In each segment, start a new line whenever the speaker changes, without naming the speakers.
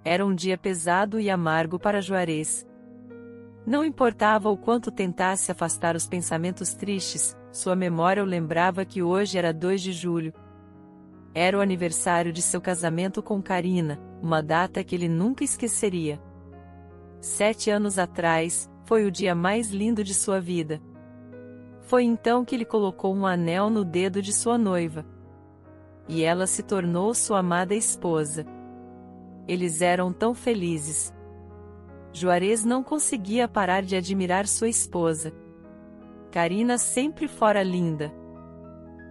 Era um dia pesado e amargo para Juarez. Não importava o quanto tentasse afastar os pensamentos tristes, sua memória o lembrava que hoje era 2 de julho. Era o aniversário de seu casamento com Karina, uma data que ele nunca esqueceria. 7 anos atrás, foi o dia mais lindo de sua vida. Foi então que ele colocou um anel no dedo de sua noiva. E ela se tornou sua amada esposa. Eles eram tão felizes. Juarez não conseguia parar de admirar sua esposa. Karina sempre fora linda.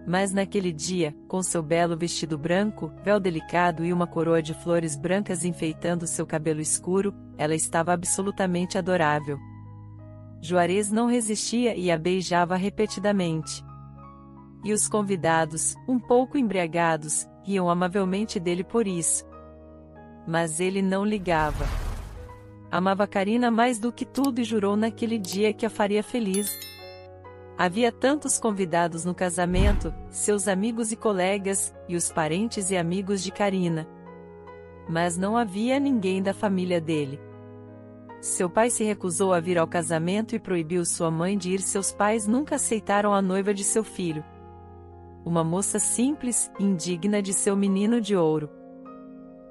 Mas naquele dia, com seu belo vestido branco, véu delicado e uma coroa de flores brancas enfeitando seu cabelo escuro, ela estava absolutamente adorável. Juarez não resistia e a beijava repetidamente. E os convidados, um pouco embriagados, riam amavelmente dele por isso. Mas ele não ligava. Amava Karina mais do que tudo e jurou naquele dia que a faria feliz. Havia tantos convidados no casamento, seus amigos e colegas, e os parentes e amigos de Karina. Mas não havia ninguém da família dele. Seu pai se recusou a vir ao casamento e proibiu sua mãe de ir. Seus pais nunca aceitaram a noiva de seu filho. Uma moça simples, indigna de seu menino de ouro.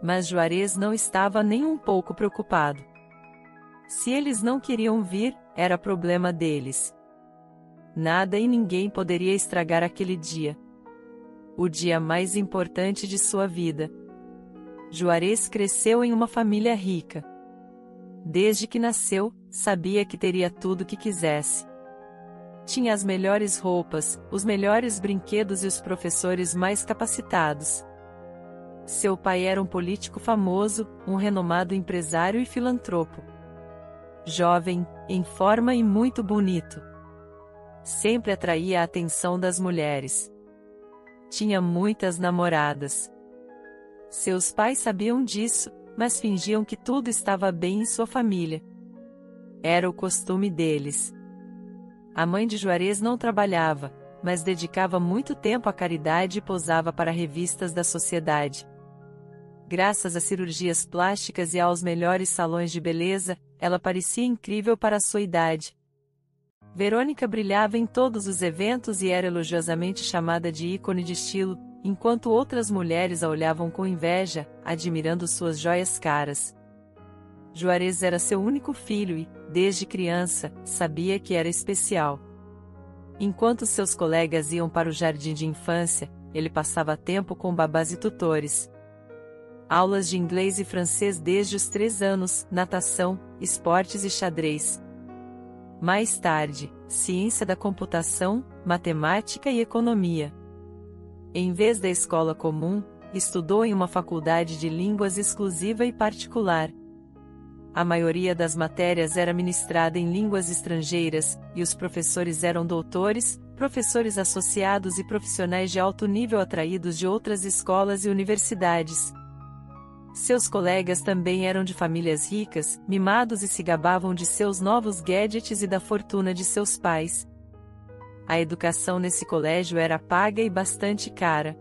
Mas Juarez não estava nem um pouco preocupado. Se eles não queriam vir, era problema deles. Nada e ninguém poderia estragar aquele dia. O dia mais importante de sua vida. Juarez cresceu em uma família rica. Desde que nasceu, sabia que teria tudo o que quisesse. Tinha as melhores roupas, os melhores brinquedos e os professores mais capacitados. Seu pai era um político famoso, um renomado empresário e filantropo. Jovem, em forma e muito bonito. Sempre atraía a atenção das mulheres. Tinha muitas namoradas. Seus pais sabiam disso, mas fingiam que tudo estava bem em sua família. Era o costume deles. A mãe de Juarez não trabalhava, mas dedicava muito tempo à caridade e posava para revistas da sociedade. Graças a cirurgias plásticas e aos melhores salões de beleza, ela parecia incrível para sua idade. Verônica brilhava em todos os eventos e era elogiosamente chamada de ícone de estilo, enquanto outras mulheres a olhavam com inveja, admirando suas joias caras. Juarez era seu único filho e, desde criança, sabia que era especial. Enquanto seus colegas iam para o jardim de infância, ele passava tempo com babás e tutores. Aulas de inglês e francês desde os 3 anos, natação, esportes e xadrez. Mais tarde, ciência da computação, matemática e economia. Em vez da escola comum, estudou em uma faculdade de línguas exclusiva e particular. A maioria das matérias era ministrada em línguas estrangeiras, e os professores eram doutores, professores associados e profissionais de alto nível atraídos de outras escolas e universidades. Seus colegas também eram de famílias ricas, mimados e se gabavam de seus novos gadgets e da fortuna de seus pais. A educação nesse colégio era paga e bastante cara.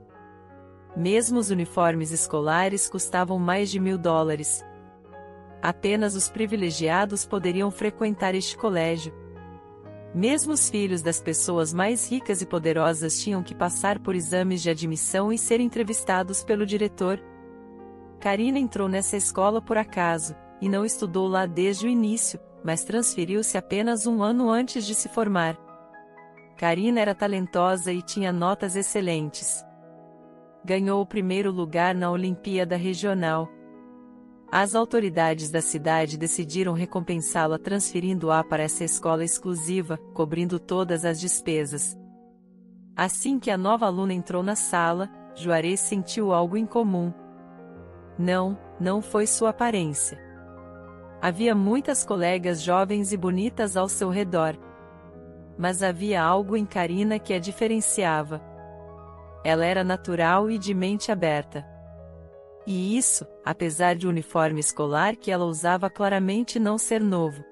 Mesmo os uniformes escolares custavam mais de $1.000. Apenas os privilegiados poderiam frequentar este colégio. Mesmo os filhos das pessoas mais ricas e poderosas tinham que passar por exames de admissão e ser entrevistados pelo diretor. Karina entrou nessa escola por acaso, e não estudou lá desde o início, mas transferiu-se apenas 1 ano antes de se formar. Karina era talentosa e tinha notas excelentes. Ganhou o 1º lugar na Olimpíada Regional. As autoridades da cidade decidiram recompensá-la transferindo-a para essa escola exclusiva, cobrindo todas as despesas. Assim que a nova aluna entrou na sala, Juarez sentiu algo incomum. Não foi sua aparência. Havia muitas colegas jovens e bonitas ao seu redor. Mas havia algo em Karina que a diferenciava. Ela era natural e de mente aberta. E isso, apesar de o uniforme escolar que ela usava claramente não ser novo.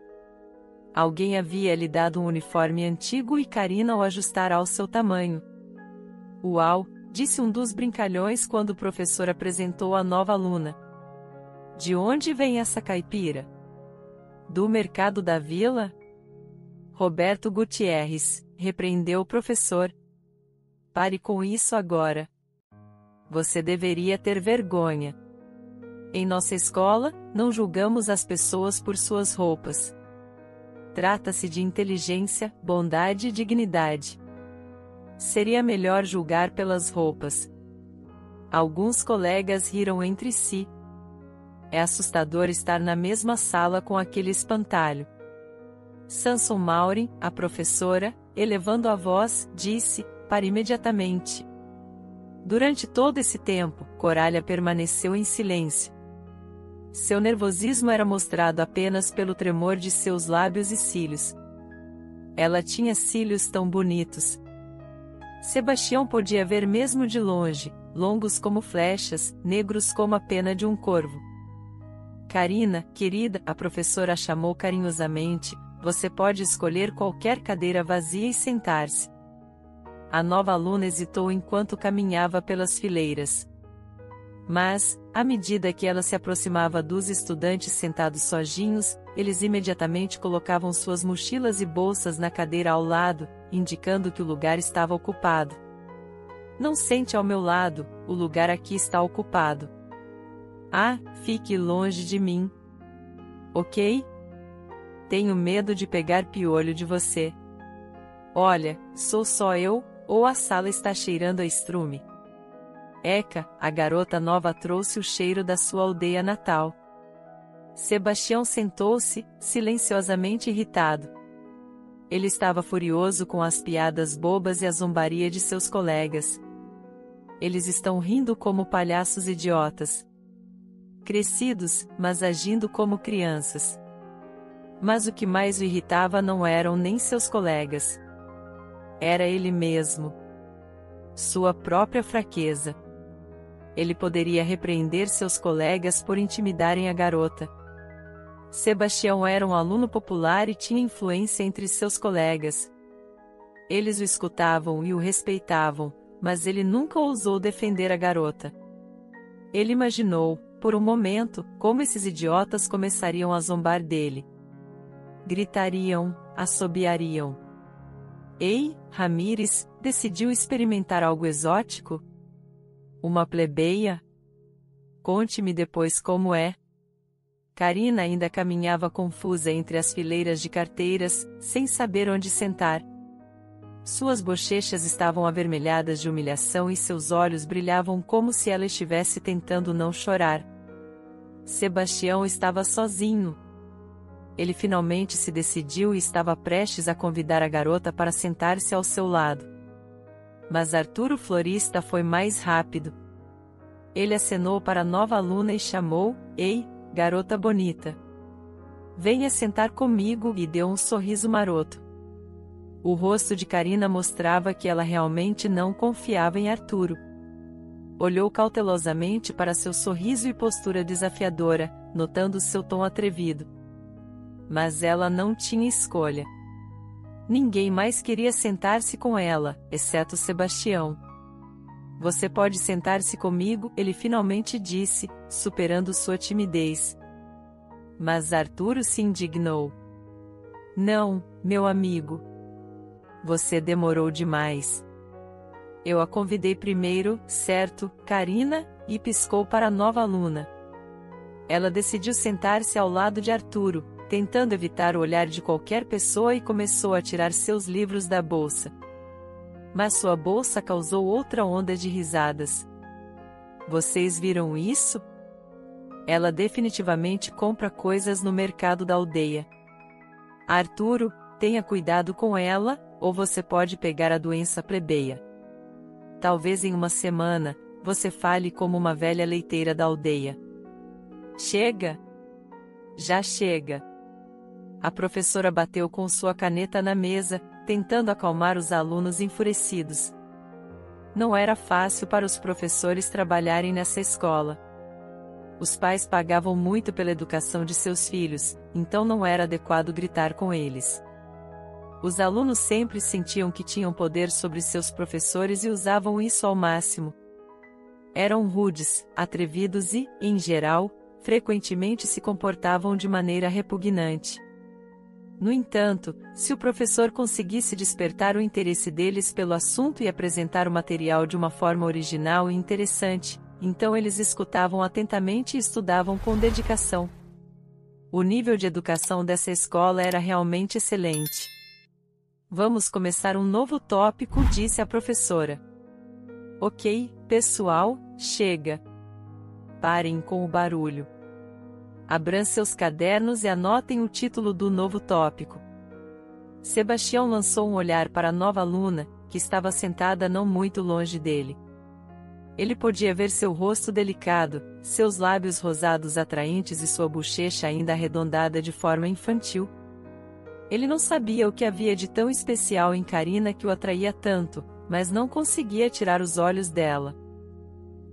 Alguém havia lhe dado um uniforme antigo e Karina o ajustara ao seu tamanho. Uau! Disse um dos brincalhões quando o professor apresentou a nova aluna. De onde vem essa caipira? Do mercado da vila? Roberto Gutierrez repreendeu o professor. Pare com isso agora. Você deveria ter vergonha. Em nossa escola, não julgamos as pessoas por suas roupas. Trata-se de inteligência, bondade e dignidade. Seria melhor julgar pelas roupas. Alguns colegas riram entre si. É assustador estar na mesma sala com aquele espantalho. Sanson Maureen, a professora, elevando a voz, disse: pare imediatamente. Durante todo esse tempo, Coralha permaneceu em silêncio. Seu nervosismo era mostrado apenas pelo tremor de seus lábios e cílios. Ela tinha cílios tão bonitos. Sebastião podia ver mesmo de longe, longos como flechas, negros como a pena de um corvo. Carina, querida, a professora a chamou carinhosamente, você pode escolher qualquer cadeira vazia e sentar-se. A nova aluna hesitou enquanto caminhava pelas fileiras. Mas, à medida que ela se aproximava dos estudantes sentados sozinhos, eles imediatamente colocavam suas mochilas e bolsas na cadeira ao lado, indicando que o lugar estava ocupado. Não sente ao meu lado, o lugar aqui está ocupado. Ah, fique longe de mim. Ok? Tenho medo de pegar piolho de você. Olha, sou só eu, ou a sala está cheirando a estrume? Eca, a garota nova trouxe o cheiro da sua aldeia natal. Sebastião sentou-se, silenciosamente irritado. Ele estava furioso com as piadas bobas e a zombaria de seus colegas. Eles estão rindo como palhaços idiotas. Crescidos, mas agindo como crianças. Mas o que mais o irritava não eram nem seus colegas. Era ele mesmo. Sua própria fraqueza. Ele poderia repreender seus colegas por intimidarem a garota. Sebastião era um aluno popular e tinha influência entre seus colegas. Eles o escutavam e o respeitavam, mas ele nunca ousou defender a garota. Ele imaginou, por um momento, como esses idiotas começariam a zombar dele. Gritariam, assobiariam. Ei, Ramírez, decidiu experimentar algo exótico? Uma plebeia? Conte-me depois como é. Carina ainda caminhava confusa entre as fileiras de carteiras, sem saber onde sentar. Suas bochechas estavam avermelhadas de humilhação e seus olhos brilhavam como se ela estivesse tentando não chorar. Sebastião estava sozinho. Ele finalmente se decidiu e estava prestes a convidar a garota para sentar-se ao seu lado. Mas Arturo Florista foi mais rápido. Ele acenou para a nova aluna e chamou: Ei, garota bonita. Venha sentar comigo, e deu um sorriso maroto. O rosto de Carina mostrava que ela realmente não confiava em Arturo. Olhou cautelosamente para seu sorriso e postura desafiadora, notando seu tom atrevido. Mas ela não tinha escolha. Ninguém mais queria sentar-se com ela, exceto Sebastião. Você pode sentar-se comigo, ele finalmente disse, superando sua timidez. Mas Arturo se indignou. Não, meu amigo. Você demorou demais. Eu a convidei primeiro, certo, Carina, e piscou para a nova aluna. Ela decidiu sentar-se ao lado de Arturo, tentando evitar o olhar de qualquer pessoa e começou a tirar seus livros da bolsa. Mas sua bolsa causou outra onda de risadas. Vocês viram isso? Ela definitivamente compra coisas no mercado da aldeia. Arturo, tenha cuidado com ela, ou você pode pegar a doença plebeia. Talvez em uma semana, você fale como uma velha leiteira da aldeia. Chega! Já chega! A professora bateu com sua caneta na mesa, tentando acalmar os alunos enfurecidos. Não era fácil para os professores trabalharem nessa escola. Os pais pagavam muito pela educação de seus filhos, então não era adequado gritar com eles. Os alunos sempre sentiam que tinham poder sobre seus professores e usavam isso ao máximo. Eram rudes, atrevidos e, em geral, frequentemente se comportavam de maneira repugnante. No entanto, se o professor conseguisse despertar o interesse deles pelo assunto e apresentar o material de uma forma original e interessante, então eles escutavam atentamente e estudavam com dedicação. O nível de educação dessa escola era realmente excelente. Vamos começar um novo tópico, disse a professora. Ok, pessoal, chega. Parem com o barulho. Abram seus cadernos e anotem o título do novo tópico. Sebastião lançou um olhar para a nova aluna, que estava sentada não muito longe dele. Ele podia ver seu rosto delicado, seus lábios rosados atraentes e sua bochecha ainda arredondada de forma infantil. Ele não sabia o que havia de tão especial em Karina que o atraía tanto, mas não conseguia tirar os olhos dela.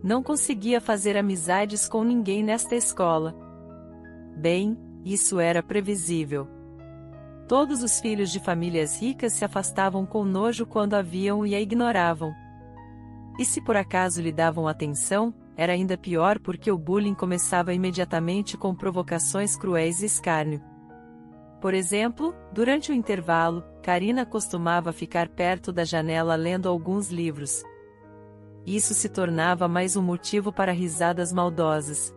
Não conseguia fazer amizades com ninguém nesta escola. Bem, isso era previsível. Todos os filhos de famílias ricas se afastavam com nojo quando a viam e a ignoravam. E se por acaso lhe davam atenção, era ainda pior porque o bullying começava imediatamente com provocações cruéis e escárnio. Por exemplo, durante o intervalo, Karina costumava ficar perto da janela lendo alguns livros. Isso se tornava mais um motivo para risadas maldosas.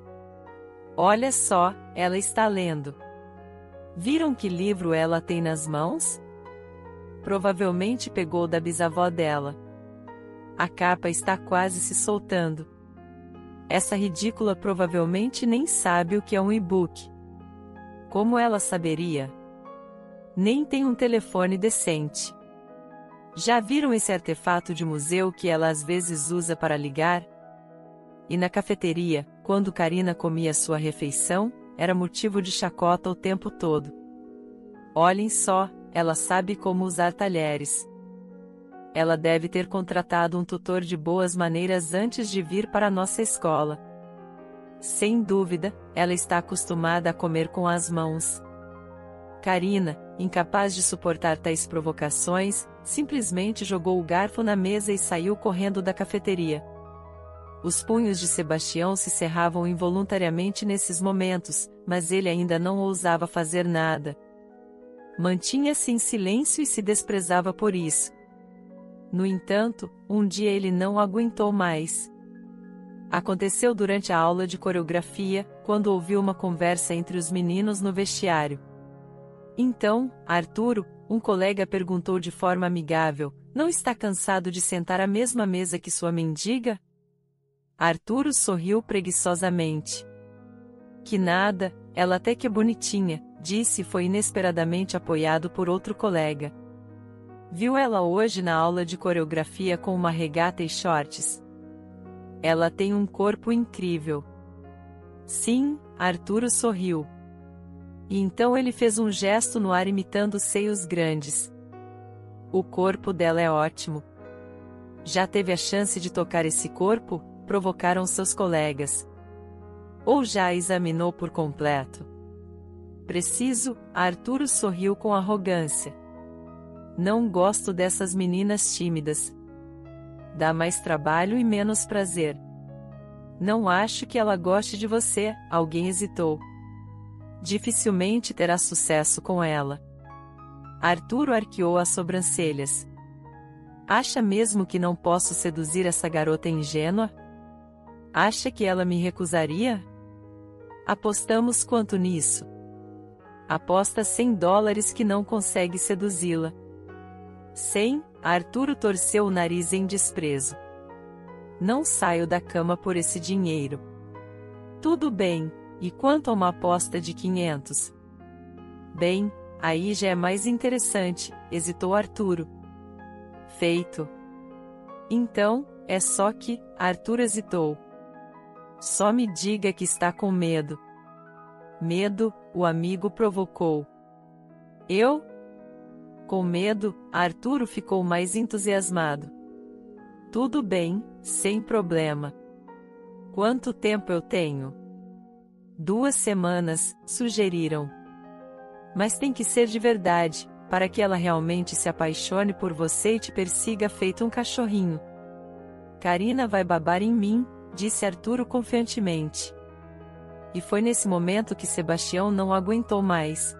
Olha só, ela está lendo. Viram que livro ela tem nas mãos? Provavelmente pegou da bisavó dela. A capa está quase se soltando. Essa ridícula provavelmente nem sabe o que é um e-book. Como ela saberia? Nem tem um telefone decente. Já viram esse artefato de museu que ela às vezes usa para ligar? E na cafeteria, quando Karina comia sua refeição, era motivo de chacota o tempo todo. Olhem só, ela sabe como usar talheres. Ela deve ter contratado um tutor de boas maneiras antes de vir para a nossa escola. Sem dúvida, ela está acostumada a comer com as mãos. Karina, incapaz de suportar tais provocações, simplesmente jogou o garfo na mesa e saiu correndo da cafeteria. Os punhos de Sebastião se cerravam involuntariamente nesses momentos, mas ele ainda não ousava fazer nada. Mantinha-se em silêncio e se desprezava por isso. No entanto, um dia ele não aguentou mais. Aconteceu durante a aula de coreografia, quando ouviu uma conversa entre os meninos no vestiário. Então, Arturo, um colega, perguntou de forma amigável: "Não está cansado de sentar à mesma mesa que sua mendiga?" Arturo sorriu preguiçosamente. "Que nada, ela até que é bonitinha", disse e foi inesperadamente apoiado por outro colega. "Viu ela hoje na aula de coreografia com uma regata e shorts? Ela tem um corpo incrível." "Sim", Arturo sorriu. E então ele fez um gesto no ar imitando seios grandes. "O corpo dela é ótimo." "Já teve a chance de tocar esse corpo?" provocaram seus colegas. "Ou já a examinou por completo?" "Preciso", Arturo sorriu com arrogância. "Não gosto dessas meninas tímidas. Dá mais trabalho e menos prazer." "Não acho que ela goste de você", alguém hesitou. "Dificilmente terá sucesso com ela." Arturo arqueou as sobrancelhas. "Acha mesmo que não posso seduzir essa garota ingênua? Acha que ela me recusaria? Apostamos quanto nisso?" "Aposta $100 que não consegue seduzi-la." 100, Arturo torceu o nariz em desprezo. "Não saio da cama por esse dinheiro." "Tudo bem, e quanto a uma aposta de 500? "Bem, aí já é mais interessante", hesitou Arturo. "Feito." "Então, é só que", Arturo hesitou. "Só me diga que está com medo." "Medo?", o amigo provocou. "Eu? Com medo?", Arturo ficou mais entusiasmado. "Tudo bem, sem problema." "Quanto tempo eu tenho?" 2 semanas, sugeriram. "Mas tem que ser de verdade, para que ela realmente se apaixone por você e te persiga feito um cachorrinho." "Karina vai babar em mim", disse Arturo confiantemente. E foi nesse momento que Sebastião não aguentou mais.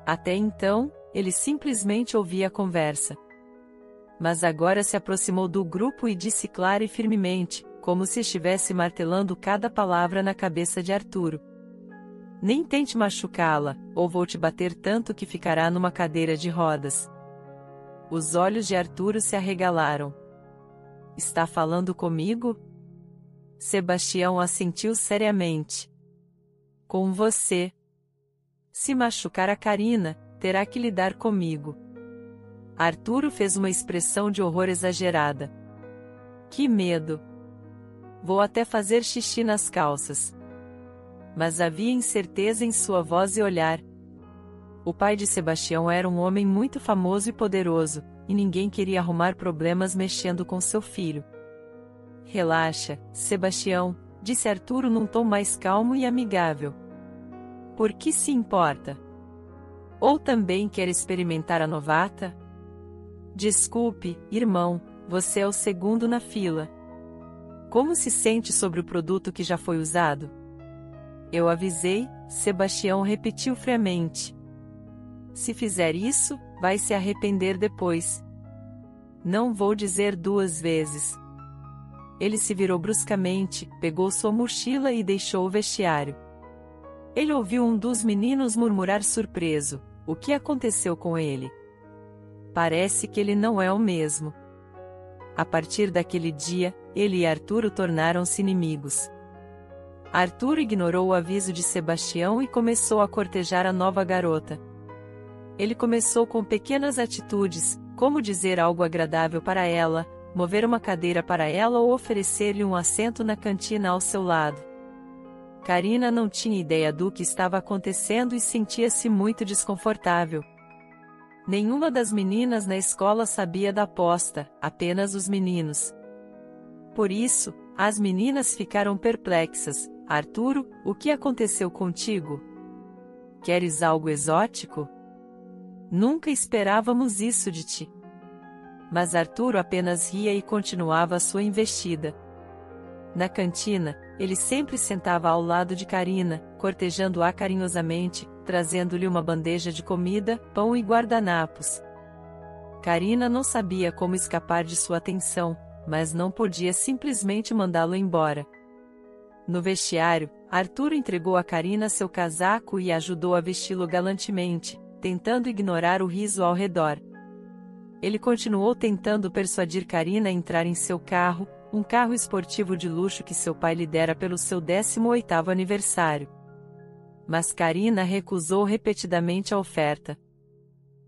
Até então, ele simplesmente ouvia a conversa. Mas agora se aproximou do grupo e disse clara e firmemente, como se estivesse martelando cada palavra na cabeça de Arturo: nem tente machucá-la, ou vou te bater tanto que ficará numa cadeira de rodas. Os olhos de Arturo se arregalaram. Está falando comigo? Sebastião assentiu seriamente. Com você. Se machucar a Karina, terá que lidar comigo. Arturo fez uma expressão de horror exagerada. Que medo! Vou até fazer xixi nas calças. Mas havia incerteza em sua voz e olhar. O pai de Sebastião era um homem muito famoso e poderoso, e ninguém queria arrumar problemas mexendo com seu filho. Relaxa, Sebastião, disse Arturo num tom mais calmo e amigável. Por que se importa? Ou também quer experimentar a novata? Desculpe, irmão, você é o segundo na fila. Como se sente sobre o produto que já foi usado? Eu avisei, Sebastião repetiu friamente. Se fizer isso, vai se arrepender depois. Não vou dizer 2 vezes. Ele se virou bruscamente, pegou sua mochila e deixou o vestiário. Ele ouviu um dos meninos murmurar surpreso: o que aconteceu com ele? Parece que ele não é o mesmo. A partir daquele dia, ele e Arturo tornaram-se inimigos. Arturo ignorou o aviso de Sebastião e começou a cortejar a nova garota. Ele começou com pequenas atitudes, como dizer algo agradável para ela, mover uma cadeira para ela ou oferecer-lhe um assento na cantina ao seu lado. Karina não tinha ideia do que estava acontecendo e sentia-se muito desconfortável. Nenhuma das meninas na escola sabia da aposta, apenas os meninos. Por isso, as meninas ficaram perplexas. Arturo, o que aconteceu contigo? Queres algo exótico? Nunca esperávamos isso de ti. Mas Arturo apenas ria e continuava a sua investida. Na cantina, ele sempre sentava ao lado de Karina, cortejando-a carinhosamente, trazendo-lhe uma bandeja de comida, pão e guardanapos. Karina não sabia como escapar de sua atenção, mas não podia simplesmente mandá-lo embora. No vestiário, Arturo entregou a Karina seu casaco e a ajudou a vesti-lo galantemente, tentando ignorar o riso ao redor. Ele continuou tentando persuadir Karina a entrar em seu carro, um carro esportivo de luxo que seu pai lhe dera pelo seu 18º aniversário. Mas Karina recusou repetidamente a oferta.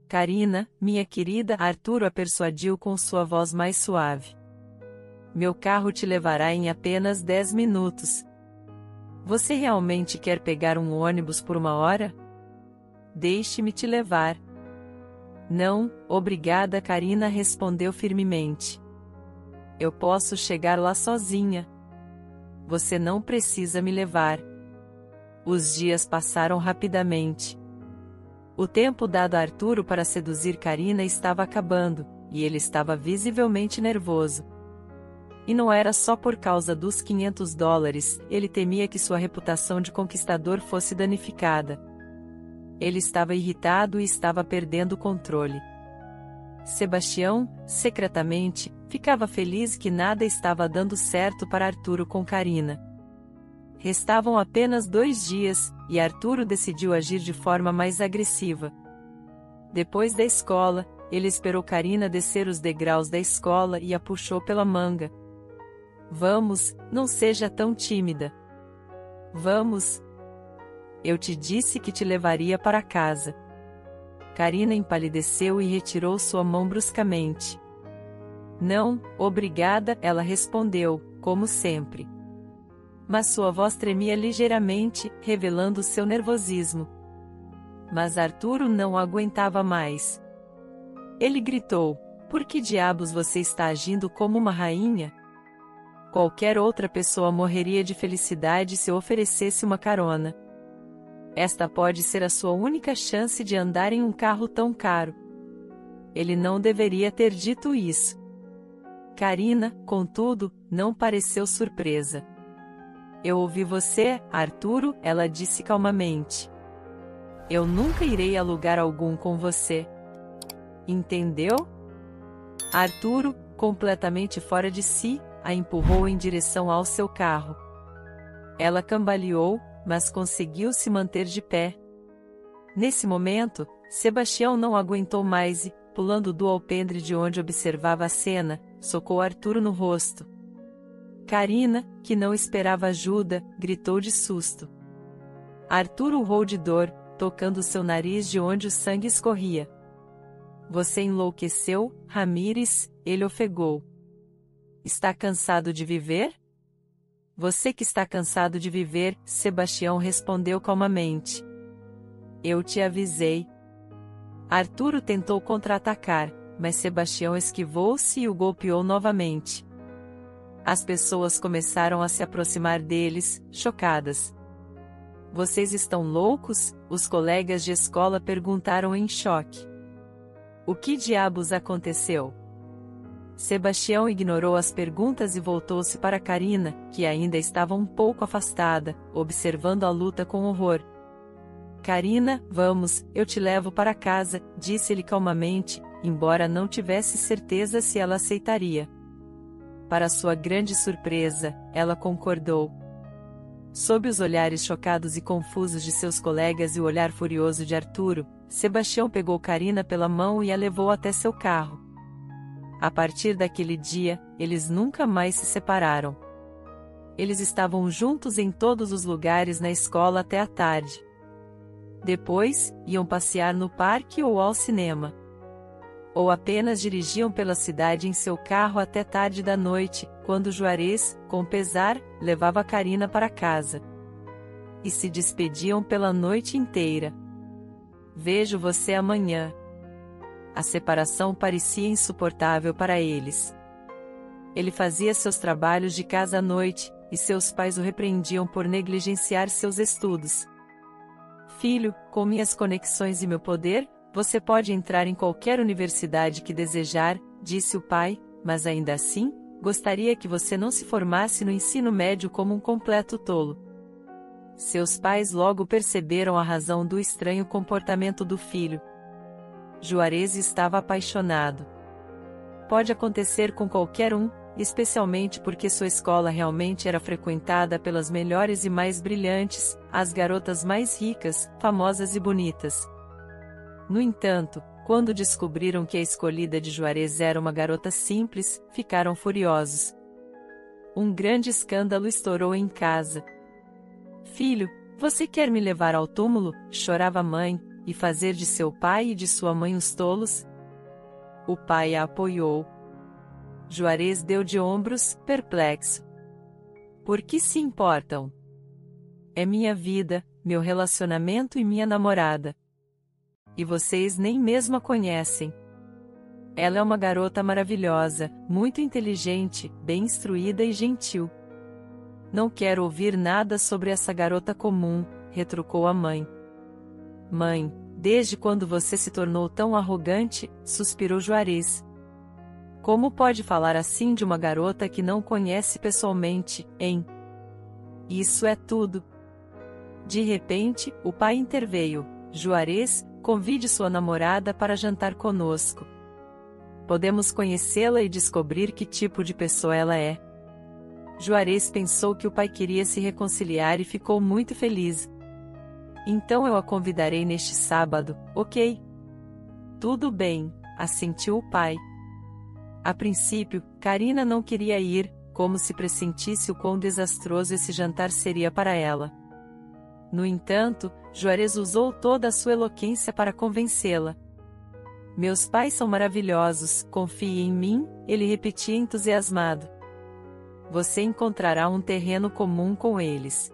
Karina, minha querida, Arturo a persuadiu com sua voz mais suave. Meu carro te levará em apenas 10 minutos. Você realmente quer pegar um ônibus por 1 hora? Deixe-me te levar. Não, obrigada, Karina respondeu firmemente. Eu posso chegar lá sozinha. Você não precisa me levar. Os dias passaram rapidamente. O tempo dado a Arturo para seduzir Karina estava acabando, e ele estava visivelmente nervoso. E não era só por causa dos $500, ele temia que sua reputação de conquistador fosse danificada. Ele estava irritado e estava perdendo o controle. Sebastião, secretamente, ficava feliz que nada estava dando certo para Arturo com Karina. Restavam apenas 2 dias, e Arturo decidiu agir de forma mais agressiva. Depois da escola, ele esperou Karina descer os degraus da escola e a puxou pela manga. Vamos, não seja tão tímida. Vamos. Eu te disse que te levaria para casa. Karina empalideceu e retirou sua mão bruscamente. Não, obrigada, ela respondeu, como sempre. Mas sua voz tremia ligeiramente, revelando seu nervosismo. Mas Arturo não aguentava mais. Ele gritou: por que diabos você está agindo como uma rainha? Qualquer outra pessoa morreria de felicidade se oferecesse uma carona. Esta pode ser a sua única chance de andar em um carro tão caro. Ele não deveria ter dito isso. Karina, contudo, não pareceu surpresa. Eu ouvi você, Arturo, ela disse calmamente. Eu nunca irei a lugar algum com você. Entendeu? Arturo, completamente fora de si, a empurrou em direção ao seu carro. Ela cambaleou, mas conseguiu se manter de pé. Nesse momento, Sebastião não aguentou mais e, pulando do alpendre de onde observava a cena, socou Arturo no rosto. Karina, que não esperava ajuda, gritou de susto. Arturo urrou de dor, tocando seu nariz de onde o sangue escorria. Você enlouqueceu, Ramírez, ele ofegou. Está cansado de viver? Você que está cansado de viver, Sebastião respondeu calmamente. Eu te avisei. Arturo tentou contra-atacar, mas Sebastião esquivou-se e o golpeou novamente. As pessoas começaram a se aproximar deles, chocadas. Vocês estão loucos? Os colegas de escola perguntaram em choque. O que diabos aconteceu? Sebastião ignorou as perguntas e voltou-se para Karina, que ainda estava um pouco afastada, observando a luta com horror. Karina, vamos, eu te levo para casa, disse-lhe calmamente, embora não tivesse certeza se ela aceitaria. Para sua grande surpresa, ela concordou. Sob os olhares chocados e confusos de seus colegas e o olhar furioso de Arturo, Sebastião pegou Karina pela mão e a levou até seu carro. A partir daquele dia, eles nunca mais se separaram. Eles estavam juntos em todos os lugares na escola até a tarde. Depois, iam passear no parque ou ao cinema. Ou apenas dirigiam pela cidade em seu carro até tarde da noite, quando Juarez, com pesar, levava Karina para casa. E se despediam pela noite inteira. Vejo você amanhã. A separação parecia insuportável para eles. Ele fazia seus trabalhos de casa à noite, e seus pais o repreendiam por negligenciar seus estudos. Filho, com minhas conexões e meu poder, você pode entrar em qualquer universidade que desejar, disse o pai, mas ainda assim, gostaria que você não se formasse no ensino médio como um completo tolo. Seus pais logo perceberam a razão do estranho comportamento do filho. Juarez estava apaixonado. Pode acontecer com qualquer um, especialmente porque sua escola realmente era frequentada pelas melhores e mais brilhantes, as garotas mais ricas, famosas e bonitas. No entanto, quando descobriram que a escolhida de Juarez era uma garota simples, ficaram furiosos. Um grande escândalo estourou em casa. Filho, você quer me levar ao túmulo? Chorava a mãe, e fazer de seu pai e de sua mãe os tolos? O pai a apoiou. Juarez deu de ombros, perplexo. Por que se importam? É minha vida, meu relacionamento e minha namorada. E vocês nem mesmo a conhecem. Ela é uma garota maravilhosa, muito inteligente, bem instruída e gentil. Não quero ouvir nada sobre essa garota comum, retrucou a mãe. Mãe, desde quando você se tornou tão arrogante? Suspirou Juarez. Como pode falar assim de uma garota que não conhece pessoalmente, hein? Isso é tudo. De repente, o pai interveio. Juarez, convide sua namorada para jantar conosco. Podemos conhecê-la e descobrir que tipo de pessoa ela é. Juarez pensou que o pai queria se reconciliar e ficou muito feliz. Então eu a convidarei neste sábado, ok? Tudo bem, assentiu o pai. A princípio, Karina não queria ir, como se pressentisse o quão desastroso esse jantar seria para ela. No entanto, Juarez usou toda a sua eloquência para convencê-la. Meus pais são maravilhosos, confie em mim, ele repetia entusiasmado. Você encontrará um terreno comum com eles.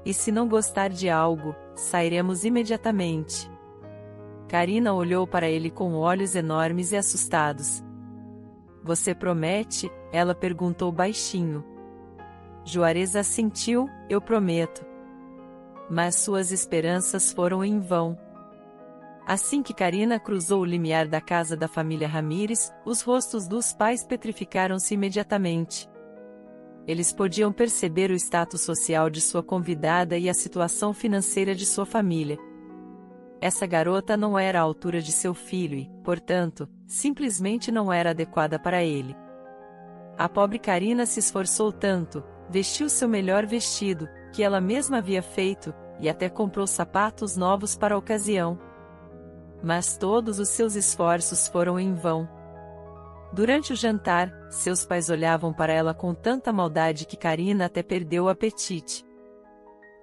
E se não gostar de algo, sairemos imediatamente. Karina olhou para ele com olhos enormes e assustados. Você promete? Ela perguntou baixinho. Juarez assentiu, eu prometo. Mas suas esperanças foram em vão. Assim que Karina cruzou o limiar da casa da família Ramírez, os rostos dos pais petrificaram-se imediatamente. Eles podiam perceber o status social de sua convidada e a situação financeira de sua família. Essa garota não era à altura de seu filho e, portanto, simplesmente não era adequada para ele. A pobre Karina se esforçou tanto, vestiu seu melhor vestido, que ela mesma havia feito, e até comprou sapatos novos para a ocasião. Mas todos os seus esforços foram em vão. Durante o jantar, seus pais olhavam para ela com tanta maldade que Karina até perdeu o apetite.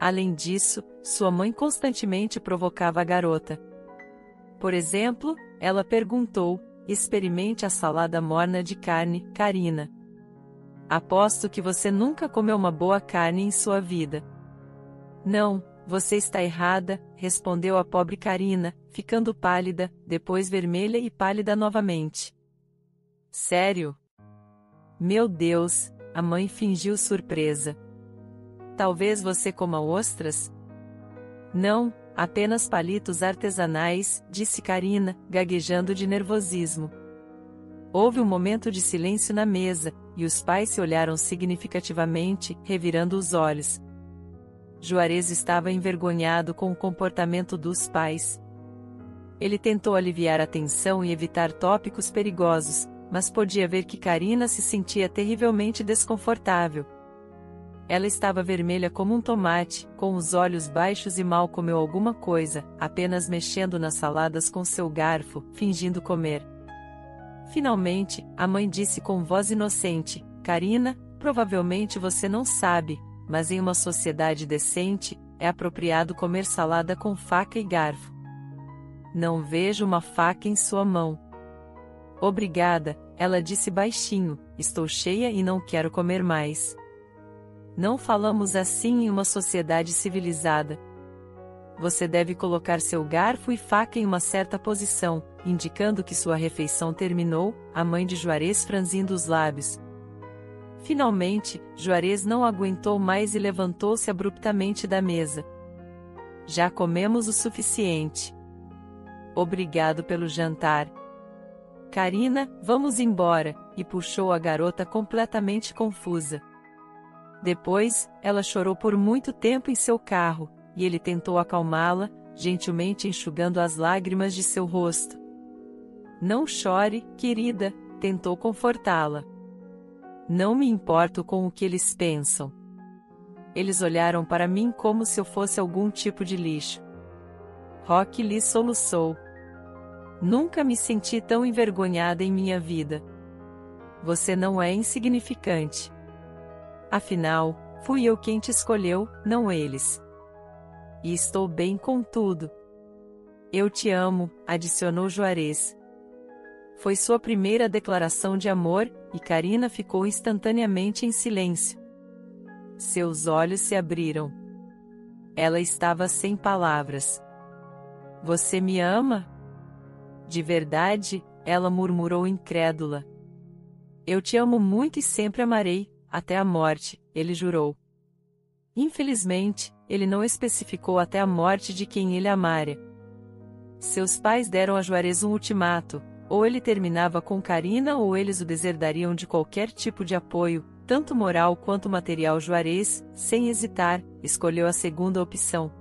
Além disso, sua mãe constantemente provocava a garota. Por exemplo, ela perguntou: experimente a salada morna de carne, Karina. Aposto que você nunca comeu uma boa carne em sua vida. Não, você está errada, respondeu a pobre Karina, ficando pálida, depois vermelha e pálida novamente. Sério? Meu Deus, a mãe fingiu surpresa. Talvez você coma ostras? Não, apenas palitos artesanais, disse Karina, gaguejando de nervosismo. Houve um momento de silêncio na mesa, e os pais se olharam significativamente, revirando os olhos. Juarez estava envergonhado com o comportamento dos pais. Ele tentou aliviar a tensão e evitar tópicos perigosos, mas podia ver que Karina se sentia terrivelmente desconfortável. Ela estava vermelha como um tomate, com os olhos baixos e mal comeu alguma coisa, apenas mexendo nas saladas com seu garfo, fingindo comer. Finalmente, a mãe disse com voz inocente: Karina, provavelmente você não sabe, mas em uma sociedade decente, é apropriado comer salada com faca e garfo. Não vejo uma faca em sua mão. Obrigada, ela disse baixinho, estou cheia e não quero comer mais. Não falamos assim em uma sociedade civilizada. Você deve colocar seu garfo e faca em uma certa posição, indicando que sua refeição terminou, a mãe de Juarez franzindo os lábios. Finalmente, Juarez não aguentou mais e levantou-se abruptamente da mesa. Já comemos o suficiente. Obrigado pelo jantar. Karina, vamos embora, e puxou a garota completamente confusa. Depois, ela chorou por muito tempo em seu carro, e ele tentou acalmá-la, gentilmente enxugando as lágrimas de seu rosto. Não chore, querida, tentou confortá-la. Não me importo com o que eles pensam. Eles olharam para mim como se eu fosse algum tipo de lixo. Rock lhe soluçou. Nunca me senti tão envergonhada em minha vida. Você não é insignificante. Afinal, fui eu quem te escolheu, não eles. E estou bem com tudo. Eu te amo, adicionou Juarez. Foi sua primeira declaração de amor, e Karina ficou instantaneamente em silêncio. Seus olhos se abriram. Ela estava sem palavras. Você me ama? De verdade? Ela murmurou incrédula. Eu te amo muito e sempre amarei, até a morte, ele jurou. Infelizmente, ele não especificou até a morte de quem ele amara. Seus pais deram a Juarez um ultimato: ou ele terminava com Karina ou eles o deserdariam de qualquer tipo de apoio, tanto moral quanto material. Juarez, sem hesitar, escolheu a segunda opção.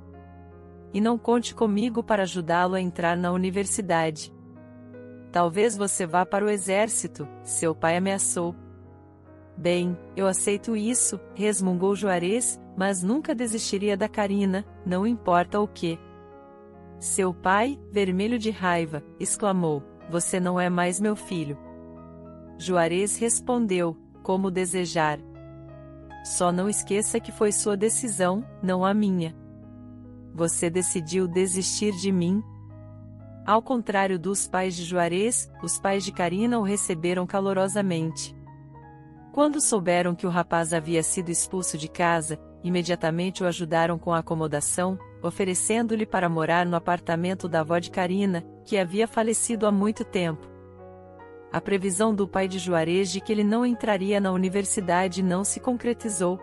E não conte comigo para ajudá-lo a entrar na universidade. Talvez você vá para o exército, seu pai ameaçou. Bem, eu aceito isso, resmungou Juarez, mas nunca desistiria da Karina, não importa o que. Seu pai, vermelho de raiva, exclamou: você não é mais meu filho. Juarez respondeu: como desejar. Só não esqueça que foi sua decisão, não a minha. Você decidiu desistir de mim? Ao contrário dos pais de Juarez, os pais de Karina o receberam calorosamente. Quando souberam que o rapaz havia sido expulso de casa, imediatamente o ajudaram com a acomodação, oferecendo-lhe para morar no apartamento da avó de Karina, que havia falecido há muito tempo. A previsão do pai de Juarez de que ele não entraria na universidade não se concretizou.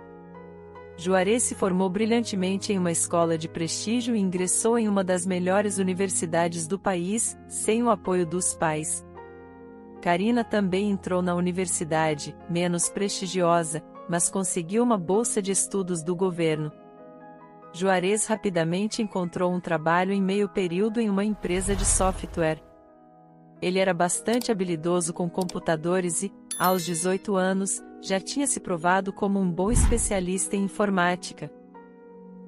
Juarez se formou brilhantemente em uma escola de prestígio e ingressou em uma das melhores universidades do país, sem o apoio dos pais. Karina também entrou na universidade, menos prestigiosa, mas conseguiu uma bolsa de estudos do governo. Juarez rapidamente encontrou um trabalho em meio período em uma empresa de software. Ele era bastante habilidoso com computadores e, aos 18 anos, já tinha se provado como um bom especialista em informática.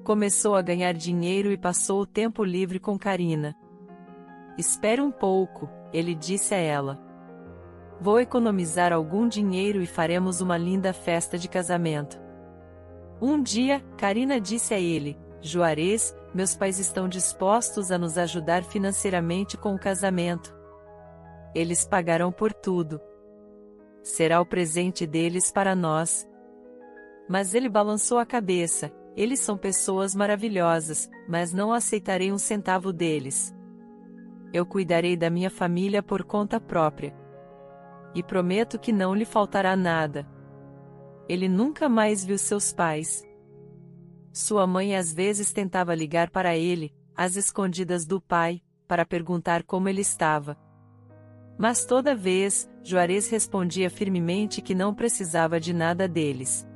Começou a ganhar dinheiro e passou o tempo livre com Karina. "Espere um pouco", ele disse a ela. "Vou economizar algum dinheiro e faremos uma linda festa de casamento." Um dia, Karina disse a ele: "Juarez, meus pais estão dispostos a nos ajudar financeiramente com o casamento. Eles pagarão por tudo. Será o presente deles para nós." Mas ele balançou a cabeça: "Eles são pessoas maravilhosas, mas não aceitarei um centavo deles. Eu cuidarei da minha família por conta própria. E prometo que não lhe faltará nada." Ele nunca mais viu seus pais. Sua mãe às vezes tentava ligar para ele, às escondidas do pai, para perguntar como ele estava. Mas toda vez, Juarez respondia firmemente que não precisava de nada deles.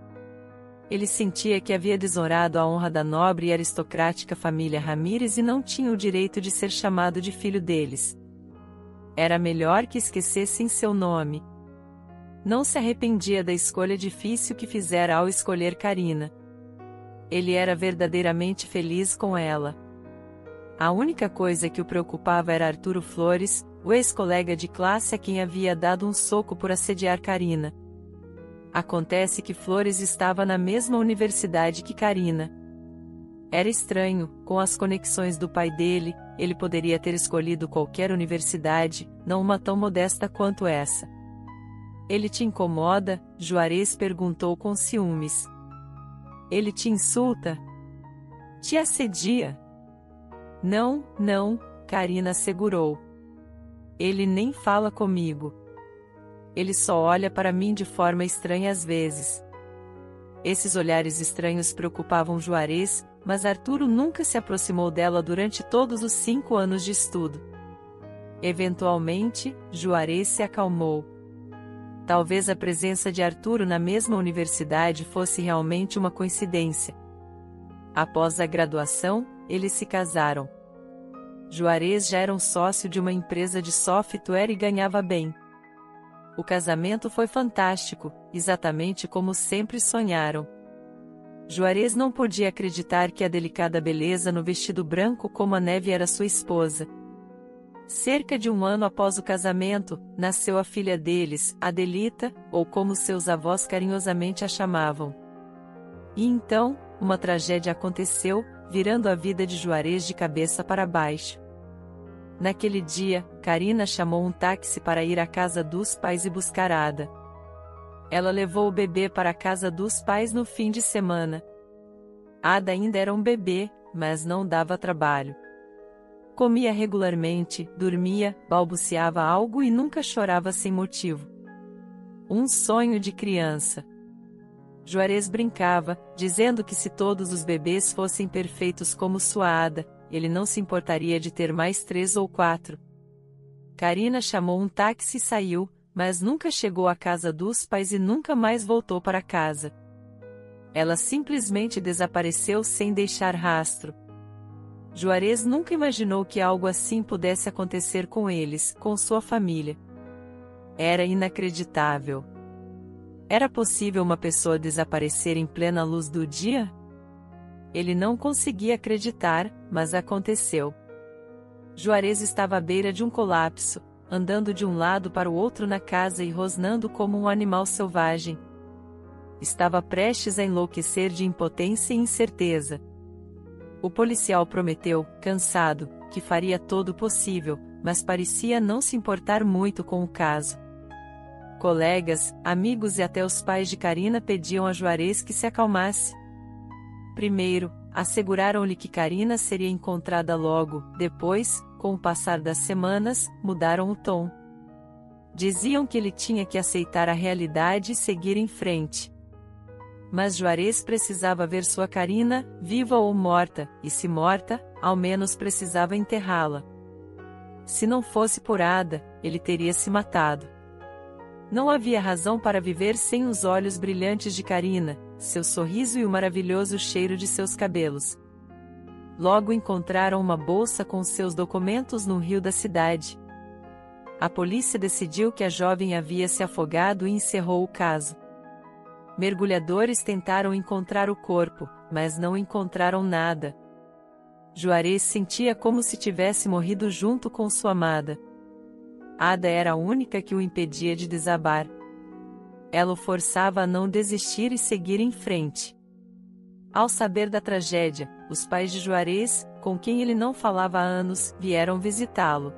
Ele sentia que havia desonrado a honra da nobre e aristocrática família Ramírez e não tinha o direito de ser chamado de filho deles. Era melhor que esquecessem seu nome. Não se arrependia da escolha difícil que fizera ao escolher Karina. Ele era verdadeiramente feliz com ela. A única coisa que o preocupava era Arturo Flores, o ex-colega de classe a quem havia dado um soco por assediar Karina. Acontece que Flores estava na mesma universidade que Karina. Era estranho, com as conexões do pai dele, ele poderia ter escolhido qualquer universidade, não uma tão modesta quanto essa. "Ele te incomoda?", Juarez perguntou com ciúmes. "Ele te insulta? Te assedia?" Não, não", Karina assegurou. "Ele nem fala comigo. Ele só olha para mim de forma estranha às vezes." Esses olhares estranhos preocupavam Juarez, mas Arturo nunca se aproximou dela durante todos os 5 anos de estudo. Eventualmente, Juarez se acalmou. Talvez a presença de Arturo na mesma universidade fosse realmente uma coincidência. Após a graduação, eles se casaram. Juarez já era um sócio de uma empresa de software e ganhava bem. O casamento foi fantástico, exatamente como sempre sonharam. Juarez não podia acreditar que a delicada beleza no vestido branco como a neve era sua esposa. Cerca de 1 ano após o casamento, nasceu a filha deles, Adelita, ou como seus avós carinhosamente a chamavam. E então, uma tragédia aconteceu, virando a vida de Juarez de cabeça para baixo. Naquele dia, Karina chamou um táxi para ir à casa dos pais e buscar Ada. Ela levou o bebê para a casa dos pais no fim de semana. Ada ainda era um bebê, mas não dava trabalho. Comia regularmente, dormia, balbuciava algo e nunca chorava sem motivo. Um sonho de criança. Juarez brincava, dizendo que se todos os bebês fossem perfeitos como sua Ada, ele não se importaria de ter mais 3 ou 4. Karina chamou um táxi e saiu, mas nunca chegou à casa dos pais e nunca mais voltou para casa. Ela simplesmente desapareceu sem deixar rastro. Juarez nunca imaginou que algo assim pudesse acontecer com eles, com sua família. Era inacreditável. Era possível uma pessoa desaparecer em plena luz do dia? Ele não conseguia acreditar, mas aconteceu. Juarez estava à beira de um colapso, andando de um lado para o outro na casa e rosnando como um animal selvagem. Estava prestes a enlouquecer de impotência e incerteza. O policial prometeu, cansado, que faria todo o possível, mas parecia não se importar muito com o caso. Colegas, amigos e até os pais de Karina pediam a Juarez que se acalmasse. Primeiro, asseguraram-lhe que Karina seria encontrada logo, depois, com o passar das semanas, mudaram o tom. Diziam que ele tinha que aceitar a realidade e seguir em frente. Mas Juarez precisava ver sua Karina, viva ou morta, e se morta, ao menos precisava enterrá-la. Se não fosse por Ada, ele teria se matado. Não havia razão para viver sem os olhos brilhantes de Karina, seu sorriso e o maravilhoso cheiro de seus cabelos. Logo encontraram uma bolsa com seus documentos no rio da cidade. A polícia decidiu que a jovem havia se afogado e encerrou o caso. Mergulhadores tentaram encontrar o corpo, mas não encontraram nada. Juarez sentia como se tivesse morrido junto com sua amada. Ada era a única que o impedia de desabar. Ela o forçava a não desistir e seguir em frente. Ao saber da tragédia, os pais de Juarez, com quem ele não falava há anos, vieram visitá-lo.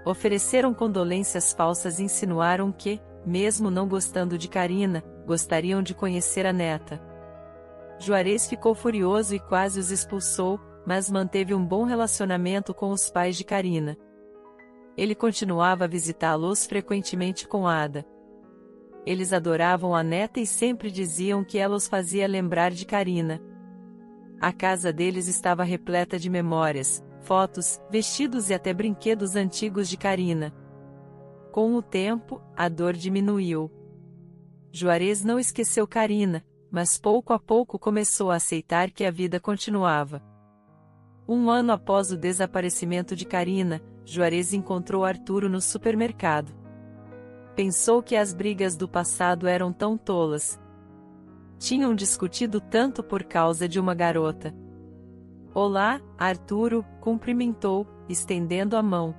Ofereceram condolências falsas e insinuaram que, mesmo não gostando de Karina, gostariam de conhecer a neta. Juarez ficou furioso e quase os expulsou, mas manteve um bom relacionamento com os pais de Karina. Ele continuava a visitá-los frequentemente com Ada. Eles adoravam a neta e sempre diziam que ela os fazia lembrar de Karina. A casa deles estava repleta de memórias, fotos, vestidos e até brinquedos antigos de Karina. Com o tempo, a dor diminuiu. Juarez não esqueceu Karina, mas pouco a pouco começou a aceitar que a vida continuava. Um ano após o desaparecimento de Karina, Juarez encontrou Arturo no supermercado. Pensou que as brigas do passado eram tão tolas. Tinham discutido tanto por causa de uma garota. Olá, Arturo, cumprimentou, estendendo a mão.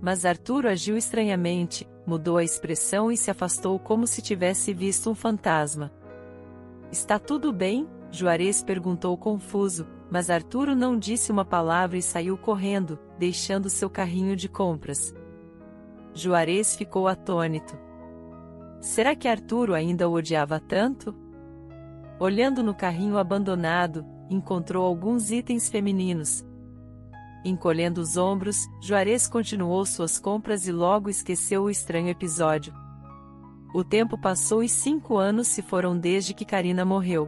Mas Arturo agiu estranhamente, mudou a expressão e se afastou como se tivesse visto um fantasma. Está tudo bem? Juarez perguntou confuso, mas Arturo não disse uma palavra e saiu correndo, deixando seu carrinho de compras. Juarez ficou atônito. Será que Arturo ainda o odiava tanto? Olhando no carrinho abandonado, encontrou alguns itens femininos. Encolhendo os ombros, Juarez continuou suas compras e logo esqueceu o estranho episódio. O tempo passou e 5 anos se foram desde que Karina morreu.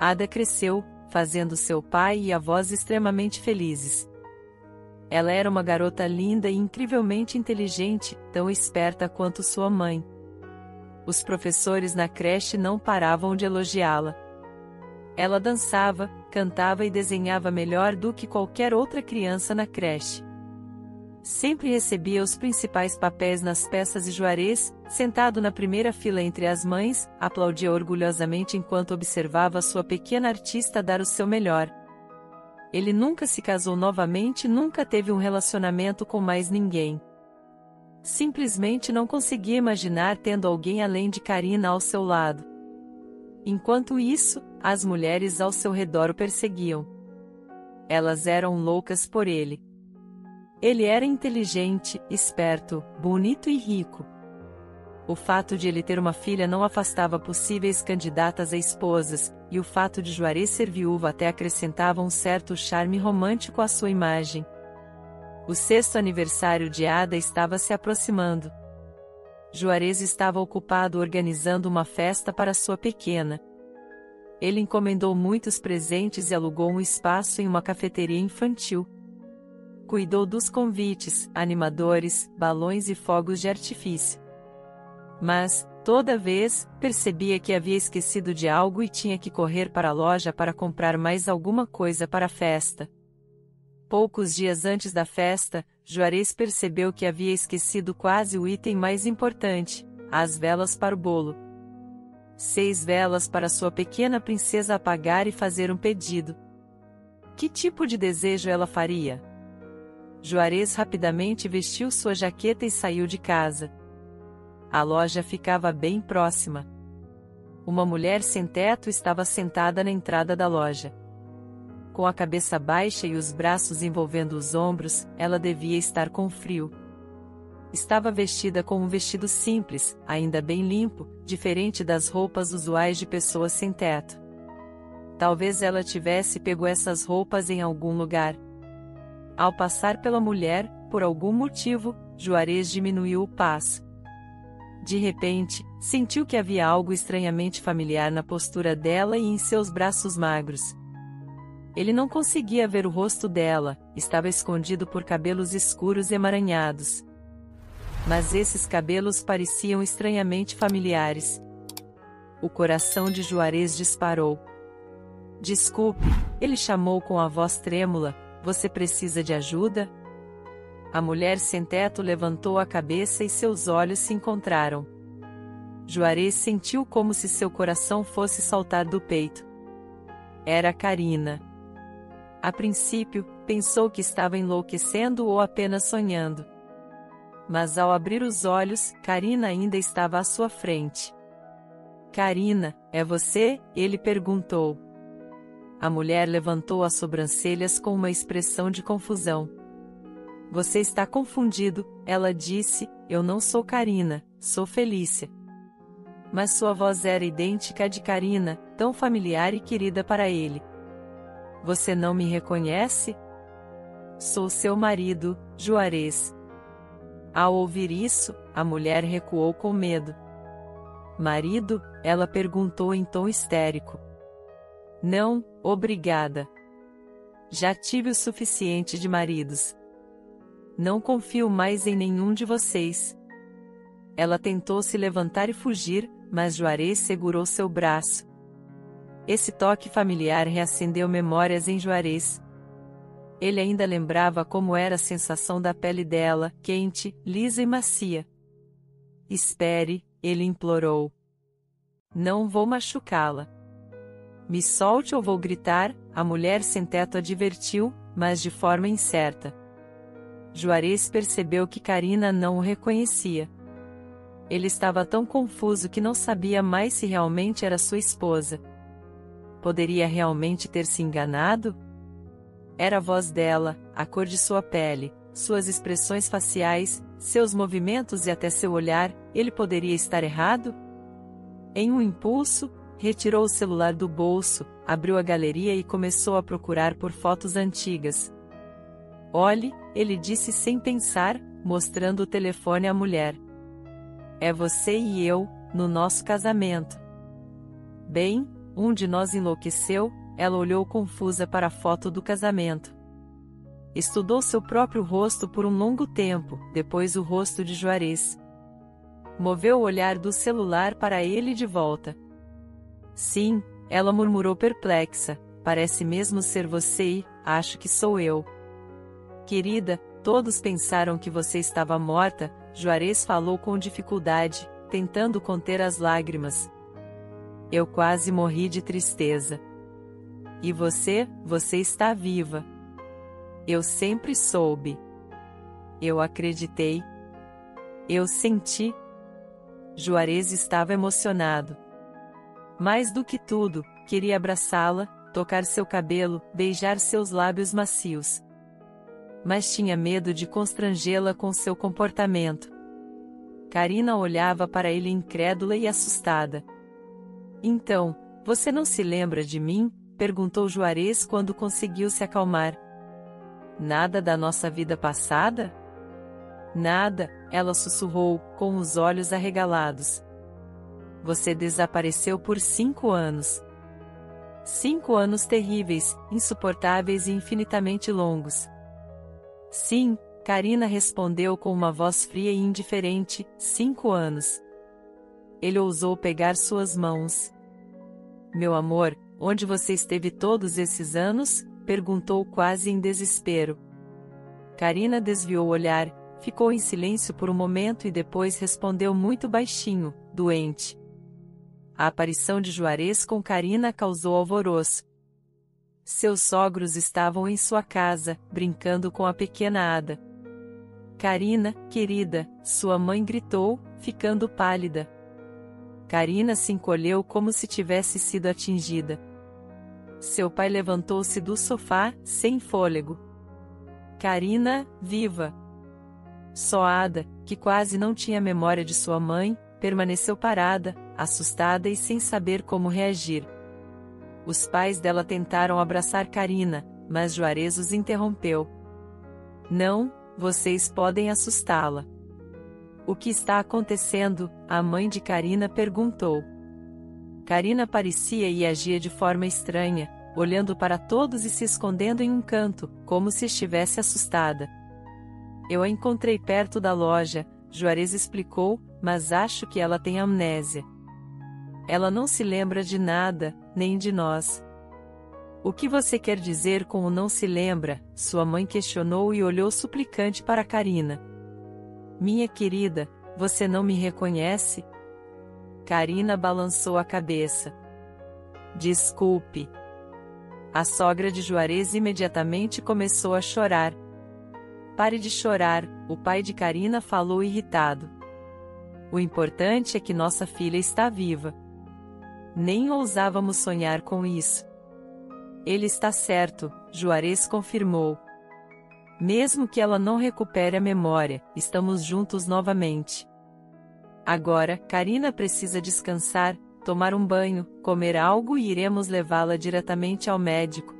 Ada cresceu, fazendo seu pai e avós extremamente felizes. Ela era uma garota linda e incrivelmente inteligente, tão esperta quanto sua mãe. Os professores na creche não paravam de elogiá-la. Ela dançava, cantava e desenhava melhor do que qualquer outra criança na creche. Sempre recebia os principais papéis nas peças e Juarez, sentado na primeira fila entre as mães, aplaudia orgulhosamente enquanto observava sua pequena artista dar o seu melhor. Ele nunca se casou novamente e nunca teve um relacionamento com mais ninguém. Simplesmente não conseguia imaginar tendo alguém além de Karina ao seu lado. Enquanto isso, as mulheres ao seu redor o perseguiam. Elas eram loucas por ele. Ele era inteligente, esperto, bonito e rico. O fato de ele ter uma filha não afastava possíveis candidatas a esposas, e o fato de Juarez ser viúva até acrescentava um certo charme romântico à sua imagem. O 6º aniversário de Ada estava se aproximando. Juarez estava ocupado organizando uma festa para sua pequena. Ele encomendou muitos presentes e alugou um espaço em uma cafeteria infantil. Cuidou dos convites, animadores, balões e fogos de artifício. Mas, toda vez, percebia que havia esquecido de algo e tinha que correr para a loja para comprar mais alguma coisa para a festa. Poucos dias antes da festa, Juarez percebeu que havia esquecido quase o item mais importante, as velas para o bolo. 6 velas para sua pequena princesa apagar e fazer um pedido. Que tipo de desejo ela faria? Juarez rapidamente vestiu sua jaqueta e saiu de casa. A loja ficava bem próxima. Uma mulher sem teto estava sentada na entrada da loja. Com a cabeça baixa e os braços envolvendo os ombros, ela devia estar com frio. Estava vestida com um vestido simples, ainda bem limpo, diferente das roupas usuais de pessoas sem teto. Talvez ela tivesse pego essas roupas em algum lugar. Ao passar pela mulher, por algum motivo, Juarez diminuiu o passo. De repente, sentiu que havia algo estranhamente familiar na postura dela e em seus braços magros. Ele não conseguia ver o rosto dela, estava escondido por cabelos escuros e emaranhados. Mas esses cabelos pareciam estranhamente familiares. O coração de Juarez disparou. Desculpe, ele chamou com a voz trêmula, você precisa de ajuda? A mulher sem teto levantou a cabeça e seus olhos se encontraram. Juarez sentiu como se seu coração fosse saltar do peito. Era Karina. A princípio, pensou que estava enlouquecendo ou apenas sonhando. Mas ao abrir os olhos, Karina ainda estava à sua frente. Karina, é você? Ele perguntou. A mulher levantou as sobrancelhas com uma expressão de confusão. Você está confundido, ela disse, eu não sou Karina, sou Felícia. Mas sua voz era idêntica à de Karina, tão familiar e querida para ele. Você não me reconhece? Sou seu marido, Juarez. Ao ouvir isso, a mulher recuou com medo. Marido? Ela perguntou em tom histérico. Não, obrigada. Já tive o suficiente de maridos. Não confio mais em nenhum de vocês. Ela tentou se levantar e fugir, mas Juarez segurou seu braço. Esse toque familiar reacendeu memórias em Juarez. Ele ainda lembrava como era a sensação da pele dela, quente, lisa e macia. Espere, ele implorou. Não vou machucá-la. Me solte ou vou gritar, a mulher sem teto advertiu, mas de forma incerta. Juarez percebeu que Karina não o reconhecia. Ele estava tão confuso que não sabia mais se realmente era sua esposa. Poderia realmente ter se enganado? Era a voz dela, a cor de sua pele, suas expressões faciais, seus movimentos e até seu olhar, ele poderia estar errado? Em um impulso, retirou o celular do bolso, abriu a galeria e começou a procurar por fotos antigas. Olhe, ele disse sem pensar, mostrando o telefone à mulher. É você e eu, no nosso casamento. Bem, um de nós enlouqueceu, ela olhou confusa para a foto do casamento. Estudou seu próprio rosto por um longo tempo, depois o rosto de Juarez. Moveu o olhar do celular para ele de volta. Sim, ela murmurou perplexa, parece mesmo ser você e, acho que sou eu. Querida, todos pensaram que você estava morta, Juarez falou com dificuldade, tentando conter as lágrimas. Eu quase morri de tristeza. E você está viva. Eu sempre soube. Eu acreditei. Eu senti. Juarez estava emocionado. Mais do que tudo, queria abraçá-la, tocar seu cabelo, beijar seus lábios macios. Mas tinha medo de constrangê-la com seu comportamento. Karina olhava para ele incrédula e assustada. Então, você não se lembra de mim? Perguntou Juarez quando conseguiu se acalmar. Nada da nossa vida passada? Nada, ela sussurrou, com os olhos arregalados. Você desapareceu por 5 anos. 5 anos terríveis, insuportáveis e infinitamente longos. Sim, Karina respondeu com uma voz fria e indiferente, 5 anos. Ele ousou pegar suas mãos. Meu amor, onde você esteve todos esses anos? Perguntou quase em desespero. Karina desviou o olhar, ficou em silêncio por um momento e depois respondeu muito baixinho, doente. A aparição de Juarez com Karina causou alvoroço. Seus sogros estavam em sua casa, brincando com a pequena Ada. Karina, querida, sua mãe gritou, ficando pálida. Karina se encolheu como se tivesse sido atingida. Seu pai levantou-se do sofá, sem fôlego. Karina, viva! Só Ada, que quase não tinha memória de sua mãe, permaneceu parada, assustada e sem saber como reagir. Os pais dela tentaram abraçar Karina, mas Juarez os interrompeu. Não, vocês podem assustá-la. O que está acontecendo? A mãe de Karina perguntou. Karina parecia e agia de forma estranha, olhando para todos e se escondendo em um canto, como se estivesse assustada. Eu a encontrei perto da loja, Juarez explicou, mas acho que ela tem amnésia. Ela não se lembra de nada, nem de nós. O que você quer dizer com o não se lembra? Sua mãe questionou e olhou suplicante para Karina. Minha querida, você não me reconhece? Karina balançou a cabeça. Desculpe. A sogra de Juarez imediatamente começou a chorar. Pare de chorar, o pai de Karina falou irritado. O importante é que nossa filha está viva. Nem ousávamos sonhar com isso. Ele está certo, Juarez confirmou. Mesmo que ela não recupere a memória, estamos juntos novamente. Agora, Karina precisa descansar, tomar um banho, comer algo e iremos levá-la diretamente ao médico.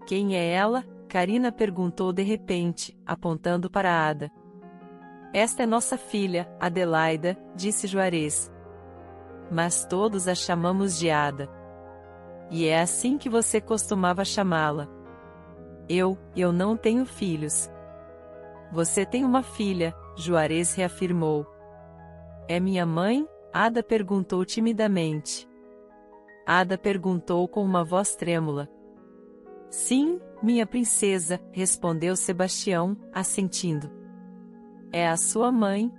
Quem é ela? Karina perguntou de repente, apontando para Ada. Esta é nossa filha, Adelaida, disse Juarez. Mas todos a chamamos de Ada. E é assim que você costumava chamá-la. Eu não tenho filhos. Você tem uma filha, Juarez reafirmou. É minha mãe? Ada perguntou timidamente. Ada perguntou com uma voz trêmula. Sim, minha princesa, respondeu Sebastião, assentindo. É a sua mãe.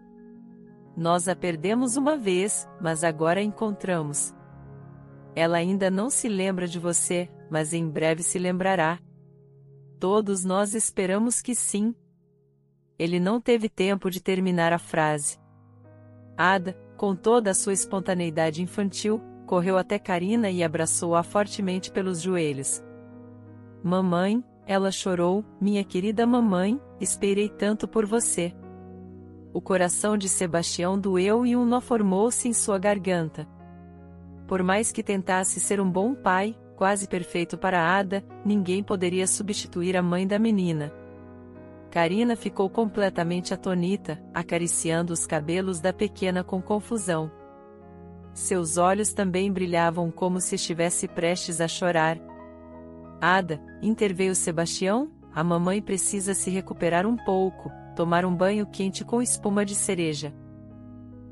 Nós a perdemos uma vez, mas agora a encontramos. Ela ainda não se lembra de você, mas em breve se lembrará. Todos nós esperamos que sim. Ele não teve tempo de terminar a frase. Ada, com toda a sua espontaneidade infantil, correu até Karina e abraçou-a fortemente pelos joelhos. Mamãe, ela chorou, minha querida mamãe, esperei tanto por você. O coração de Sebastião doeu e um nó formou-se em sua garganta. Por mais que tentasse ser um bom pai, quase perfeito para Ada, ninguém poderia substituir a mãe da menina. Karina ficou completamente atonita, acariciando os cabelos da pequena com confusão. Seus olhos também brilhavam como se estivesse prestes a chorar. Ada, interveio Sebastião, a mamãe precisa se recuperar um pouco, tomar um banho quente com espuma de cereja.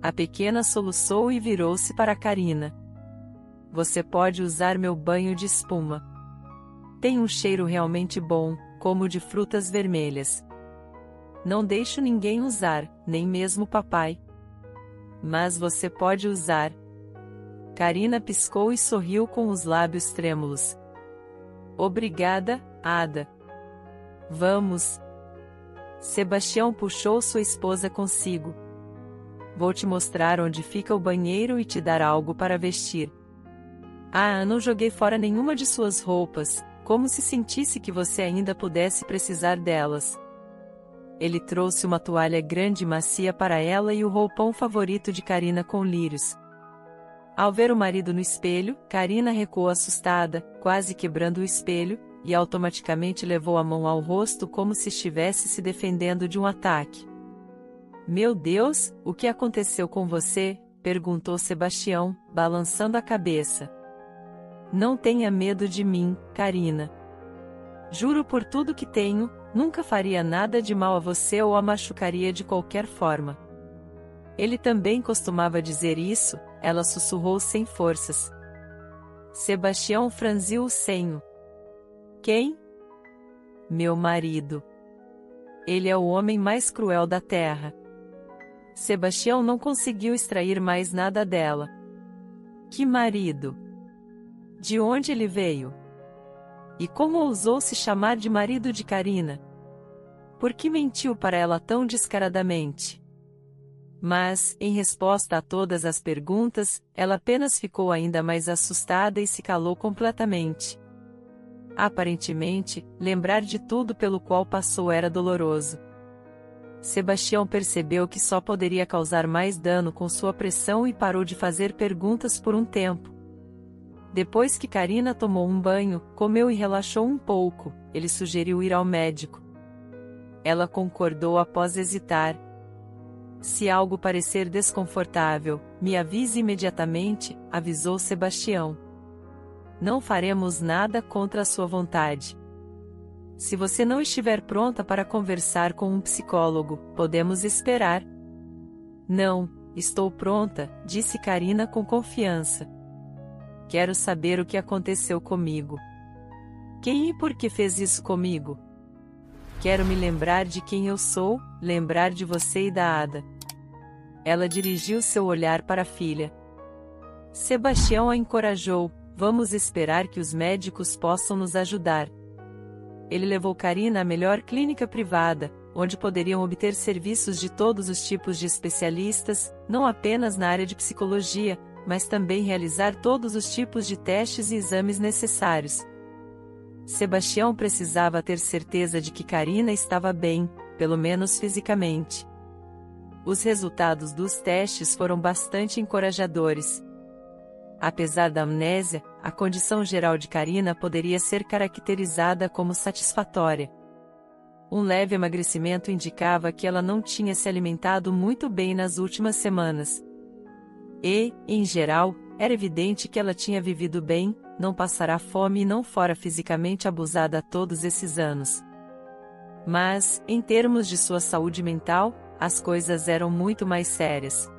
A pequena soluçou e virou-se para Karina. Você pode usar meu banho de espuma. Tem um cheiro realmente bom, como de frutas vermelhas. Não deixo ninguém usar, nem mesmo papai. Mas você pode usar. Karina piscou e sorriu com os lábios trêmulos. Obrigada, Ada. Vamos. Sebastião puxou sua esposa consigo. Vou te mostrar onde fica o banheiro e te dar algo para vestir. Não joguei fora nenhuma de suas roupas, como se sentisse que você ainda pudesse precisar delas. Ele trouxe uma toalha grande e macia para ela e o roupão favorito de Karina com lírios. Ao ver o marido no espelho, Karina recuou assustada, quase quebrando o espelho, e automaticamente levou a mão ao rosto como se estivesse se defendendo de um ataque. Meu Deus, o que aconteceu com você? Perguntou Sebastião, balançando a cabeça. Não tenha medo de mim, Karina. Juro por tudo que tenho, nunca faria nada de mal a você ou a machucaria de qualquer forma. Ele também costumava dizer isso, ela sussurrou sem forças. Sebastião franziu o senho. Quem? Meu marido. Ele é o homem mais cruel da terra. Sebastião não conseguiu extrair mais nada dela. Que marido? De onde ele veio? E como ousou se chamar de marido de Karina? Por que mentiu para ela tão descaradamente? Mas, em resposta a todas as perguntas, ela apenas ficou ainda mais assustada e se calou completamente. Aparentemente, lembrar de tudo pelo qual passou era doloroso. Sebastião percebeu que só poderia causar mais dano com sua pressão e parou de fazer perguntas por um tempo. Depois que Karina tomou um banho, comeu e relaxou um pouco, ele sugeriu ir ao médico. Ela concordou após hesitar. Se algo parecer desconfortável, me avise imediatamente, avisou Sebastião. Não faremos nada contra a sua vontade. Se você não estiver pronta para conversar com um psicólogo, podemos esperar. Não, estou pronta, disse Karina com confiança. Quero saber o que aconteceu comigo. Quem e por que fez isso comigo? Quero me lembrar de quem eu sou, lembrar de você e da Ada. Ela dirigiu seu olhar para a filha. Sebastião a encorajou, vamos esperar que os médicos possam nos ajudar. Ele levou Karina à melhor clínica privada, onde poderiam obter serviços de todos os tipos de especialistas, não apenas na área de psicologia, mas também realizar todos os tipos de testes e exames necessários. Sebastião precisava ter certeza de que Karina estava bem, pelo menos fisicamente. Os resultados dos testes foram bastante encorajadores. Apesar da amnésia, a condição geral de Karina poderia ser caracterizada como satisfatória. Um leve emagrecimento indicava que ela não tinha se alimentado muito bem nas últimas semanas. E, em geral, era evidente que ela tinha vivido bem, não passara fome e não fora fisicamente abusada todos esses anos. Mas, em termos de sua saúde mental, as coisas eram muito mais sérias.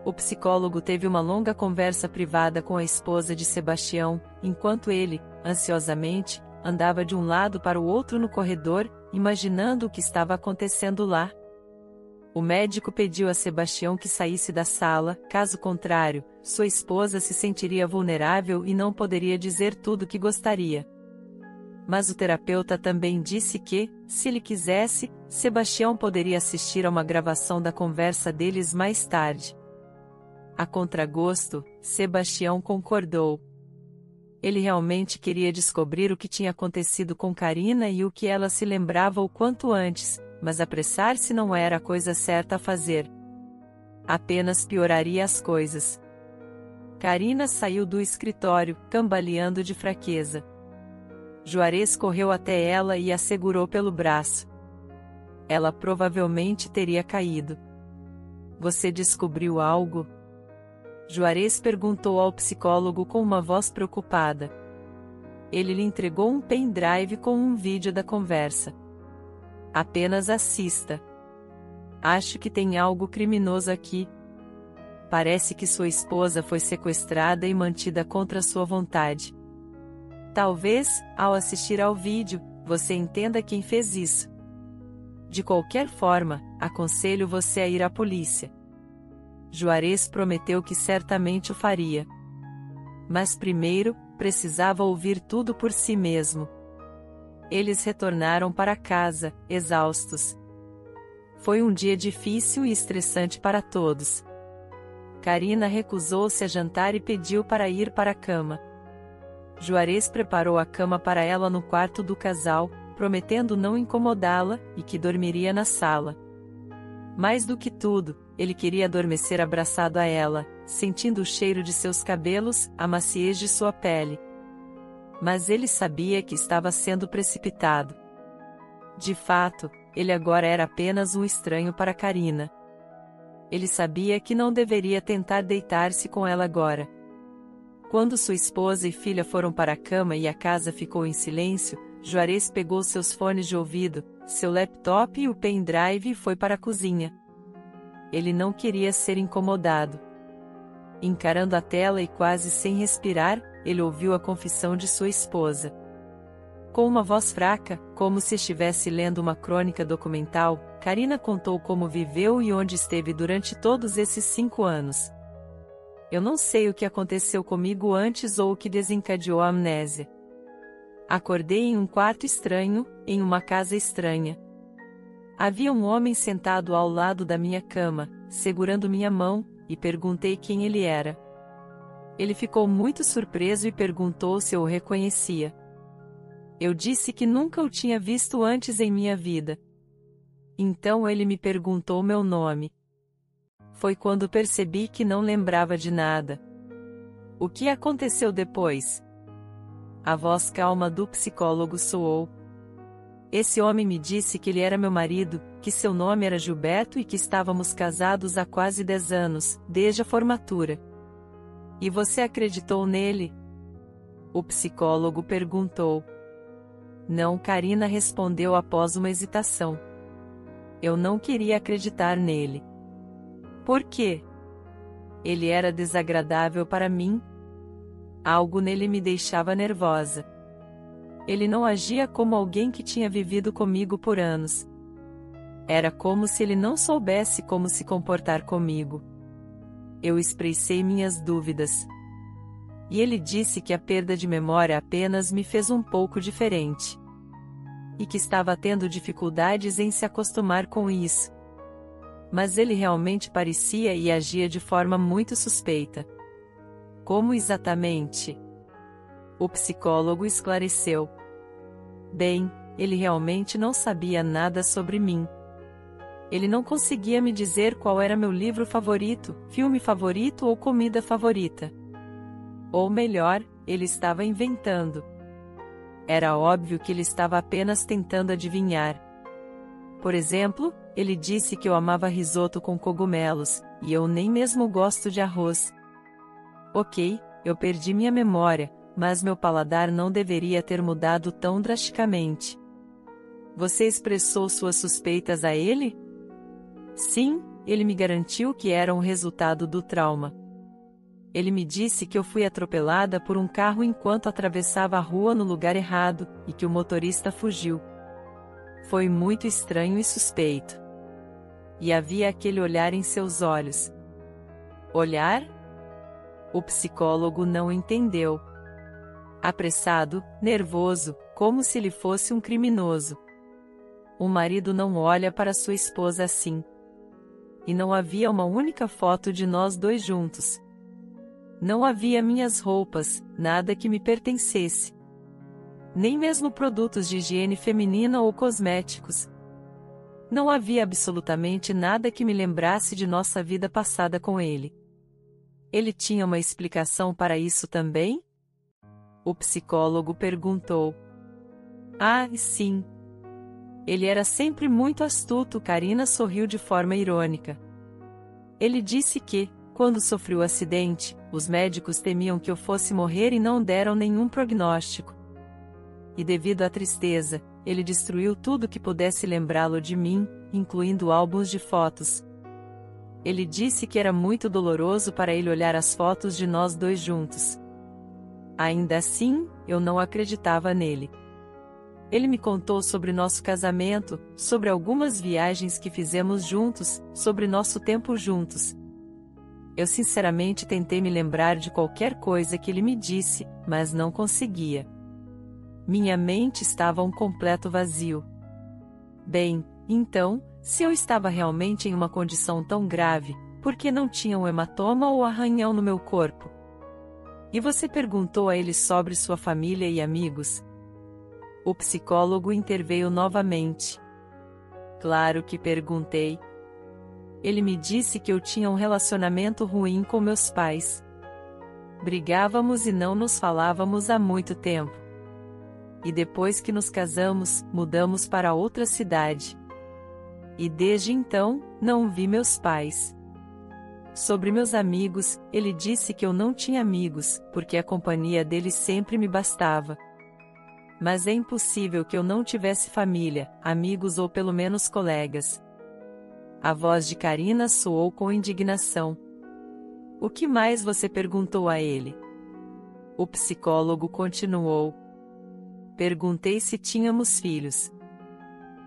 O psicólogo teve uma longa conversa privada com a esposa de Sebastião, enquanto ele, ansiosamente, andava de um lado para o outro no corredor, imaginando o que estava acontecendo lá. O médico pediu a Sebastião que saísse da sala, caso contrário, sua esposa se sentiria vulnerável e não poderia dizer tudo o que gostaria. Mas o terapeuta também disse que, se ele quisesse, Sebastião poderia assistir a uma gravação da conversa deles mais tarde. A contragosto, Sebastião concordou. Ele realmente queria descobrir o que tinha acontecido com Karina e o que ela se lembrava o quanto antes, mas apressar-se não era a coisa certa a fazer. Apenas pioraria as coisas. Karina saiu do escritório, cambaleando de fraqueza. Juarez correu até ela e a segurou pelo braço. Ela provavelmente teria caído. Você descobriu algo? Juarez perguntou ao psicólogo com uma voz preocupada. Ele lhe entregou um pendrive com um vídeo da conversa. Apenas assista. Acho que tem algo criminoso aqui. Parece que sua esposa foi sequestrada e mantida contra sua vontade. Talvez, ao assistir ao vídeo, você entenda quem fez isso. De qualquer forma, aconselho você a ir à polícia. Juarez prometeu que certamente o faria. Mas primeiro, precisava ouvir tudo por si mesmo. Eles retornaram para casa, exaustos. Foi um dia difícil e estressante para todos. Karina recusou-se a jantar e pediu para ir para a cama. Juarez preparou a cama para ela no quarto do casal, prometendo não incomodá-la, e que dormiria na sala. Mais do que tudo, ele queria adormecer abraçado a ela, sentindo o cheiro de seus cabelos, a maciez de sua pele. Mas ele sabia que estava sendo precipitado. De fato, ele agora era apenas um estranho para Karina. Ele sabia que não deveria tentar deitar-se com ela agora. Quando sua esposa e filha foram para a cama e a casa ficou em silêncio, Juarez pegou seus fones de ouvido, seu laptop e o pendrive e foi para a cozinha. Ele não queria ser incomodado. Encarando a tela e quase sem respirar, ele ouviu a confissão de sua esposa. Com uma voz fraca, como se estivesse lendo uma crônica documental, Karina contou como viveu e onde esteve durante todos esses 5 anos. Eu não sei o que aconteceu comigo antes ou o que desencadeou a amnésia. Acordei em um quarto estranho, em uma casa estranha. Havia um homem sentado ao lado da minha cama, segurando minha mão, e perguntei quem ele era. Ele ficou muito surpreso e perguntou se eu o reconhecia. Eu disse que nunca o tinha visto antes em minha vida. Então ele me perguntou meu nome. Foi quando percebi que não lembrava de nada. O que aconteceu depois? A voz calma do psicólogo soou. Esse homem me disse que ele era meu marido, que seu nome era Gilberto e que estávamos casados há quase 10 anos, desde a formatura. E você acreditou nele? O psicólogo perguntou. Não, Karina respondeu após uma hesitação. Eu não queria acreditar nele. Por quê? Ele era desagradável para mim? Algo nele me deixava nervosa. Ele não agia como alguém que tinha vivido comigo por anos. Era como se ele não soubesse como se comportar comigo. Eu expressei minhas dúvidas. E ele disse que a perda de memória apenas me fez um pouco diferente. E que estava tendo dificuldades em se acostumar com isso. Mas ele realmente parecia e agia de forma muito suspeita. Como exatamente? O psicólogo esclareceu. Bem, ele realmente não sabia nada sobre mim. Ele não conseguia me dizer qual era meu livro favorito, filme favorito ou comida favorita. Ou melhor, ele estava inventando. Era óbvio que ele estava apenas tentando adivinhar. Por exemplo, ele disse que eu amava risoto com cogumelos, e eu nem mesmo gosto de arroz. Ok, eu perdi minha memória, mas meu paladar não deveria ter mudado tão drasticamente. Você expressou suas suspeitas a ele? Sim, ele me garantiu que eram resultado do trauma. Ele me disse que eu fui atropelada por um carro enquanto atravessava a rua no lugar errado, e que o motorista fugiu. Foi muito estranho e suspeito. E havia aquele olhar em seus olhos. Olhar? O psicólogo não entendeu. Apressado, nervoso, como se ele fosse um criminoso. O marido não olha para sua esposa assim. E não havia uma única foto de nós dois juntos. Não havia minhas roupas, nada que me pertencesse. Nem mesmo produtos de higiene feminina ou cosméticos. Não havia absolutamente nada que me lembrasse de nossa vida passada com ele. Ele tinha uma explicação para isso também? O psicólogo perguntou. Ah, sim. Ele era sempre muito astuto. Karina sorriu de forma irônica. Ele disse que, quando sofreu o acidente, os médicos temiam que eu fosse morrer e não deram nenhum prognóstico. E devido à tristeza, ele destruiu tudo que pudesse lembrá-lo de mim, incluindo álbuns de fotos. Ele disse que era muito doloroso para ele olhar as fotos de nós dois juntos. Ainda assim, eu não acreditava nele. Ele me contou sobre nosso casamento, sobre algumas viagens que fizemos juntos, sobre nosso tempo juntos. Eu sinceramente tentei me lembrar de qualquer coisa que ele me disse, mas não conseguia. Minha mente estava um completo vazio. Bem, então, se eu estava realmente em uma condição tão grave, por que não tinha um hematoma ou arranhão no meu corpo? E você perguntou a ele sobre sua família e amigos? O psicólogo interveio novamente. Claro que perguntei. Ele me disse que eu tinha um relacionamento ruim com meus pais. Brigávamos e não nos falávamos há muito tempo. E depois que nos casamos, mudamos para outra cidade. E desde então, não vi meus pais. Sobre meus amigos, ele disse que eu não tinha amigos, porque a companhia deles sempre me bastava. Mas é impossível que eu não tivesse família, amigos ou pelo menos colegas. A voz de Karina soou com indignação. O que mais você perguntou a ele? O psicólogo continuou. Perguntei se tínhamos filhos.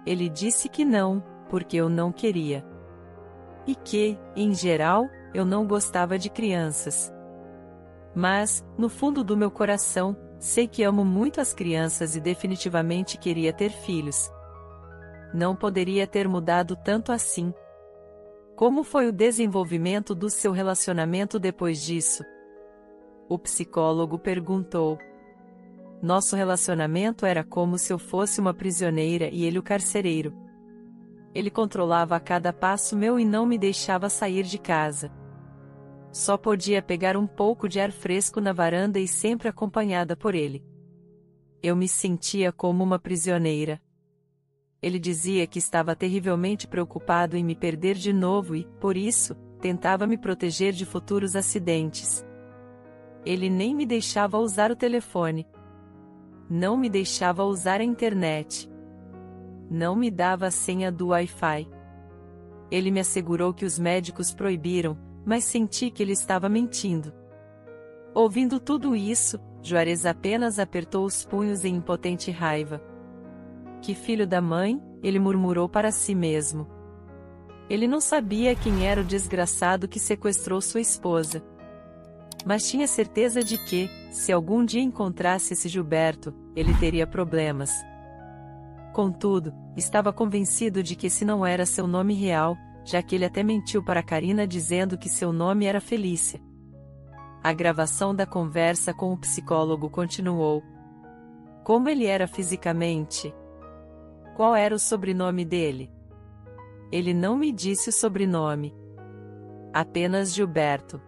Ele disse que não, porque eu não queria. E que, em geral, eu não gostava de crianças. Mas, no fundo do meu coração, sei que amo muito as crianças e definitivamente queria ter filhos. Não poderia ter mudado tanto assim. Como foi o desenvolvimento do seu relacionamento depois disso? O psicólogo perguntou. Nosso relacionamento era como se eu fosse uma prisioneira e ele o carcereiro. Ele controlava a cada passo meu e não me deixava sair de casa. Só podia pegar um pouco de ar fresco na varanda e sempre acompanhada por ele. Eu me sentia como uma prisioneira. Ele dizia que estava terrivelmente preocupado em me perder de novo e, por isso, tentava me proteger de futuros acidentes. Ele nem me deixava usar o telefone. Não me deixava usar a internet. Não me dava a senha do Wi-Fi. Ele me assegurou que os médicos proibiram, mas senti que ele estava mentindo. Ouvindo tudo isso, Juarez apenas apertou os punhos em impotente raiva. Que filho da mãe, ele murmurou para si mesmo. Ele não sabia quem era o desgraçado que sequestrou sua esposa. Mas tinha certeza de que, se algum dia encontrasse esse Gilberto, ele teria problemas. Contudo, estava convencido de que esse não era seu nome real, já que ele até mentiu para Karina dizendo que seu nome era Felícia. A gravação da conversa com o psicólogo continuou. Como ele era fisicamente? Qual era o sobrenome dele? Ele não me disse o sobrenome. Apenas Gilberto.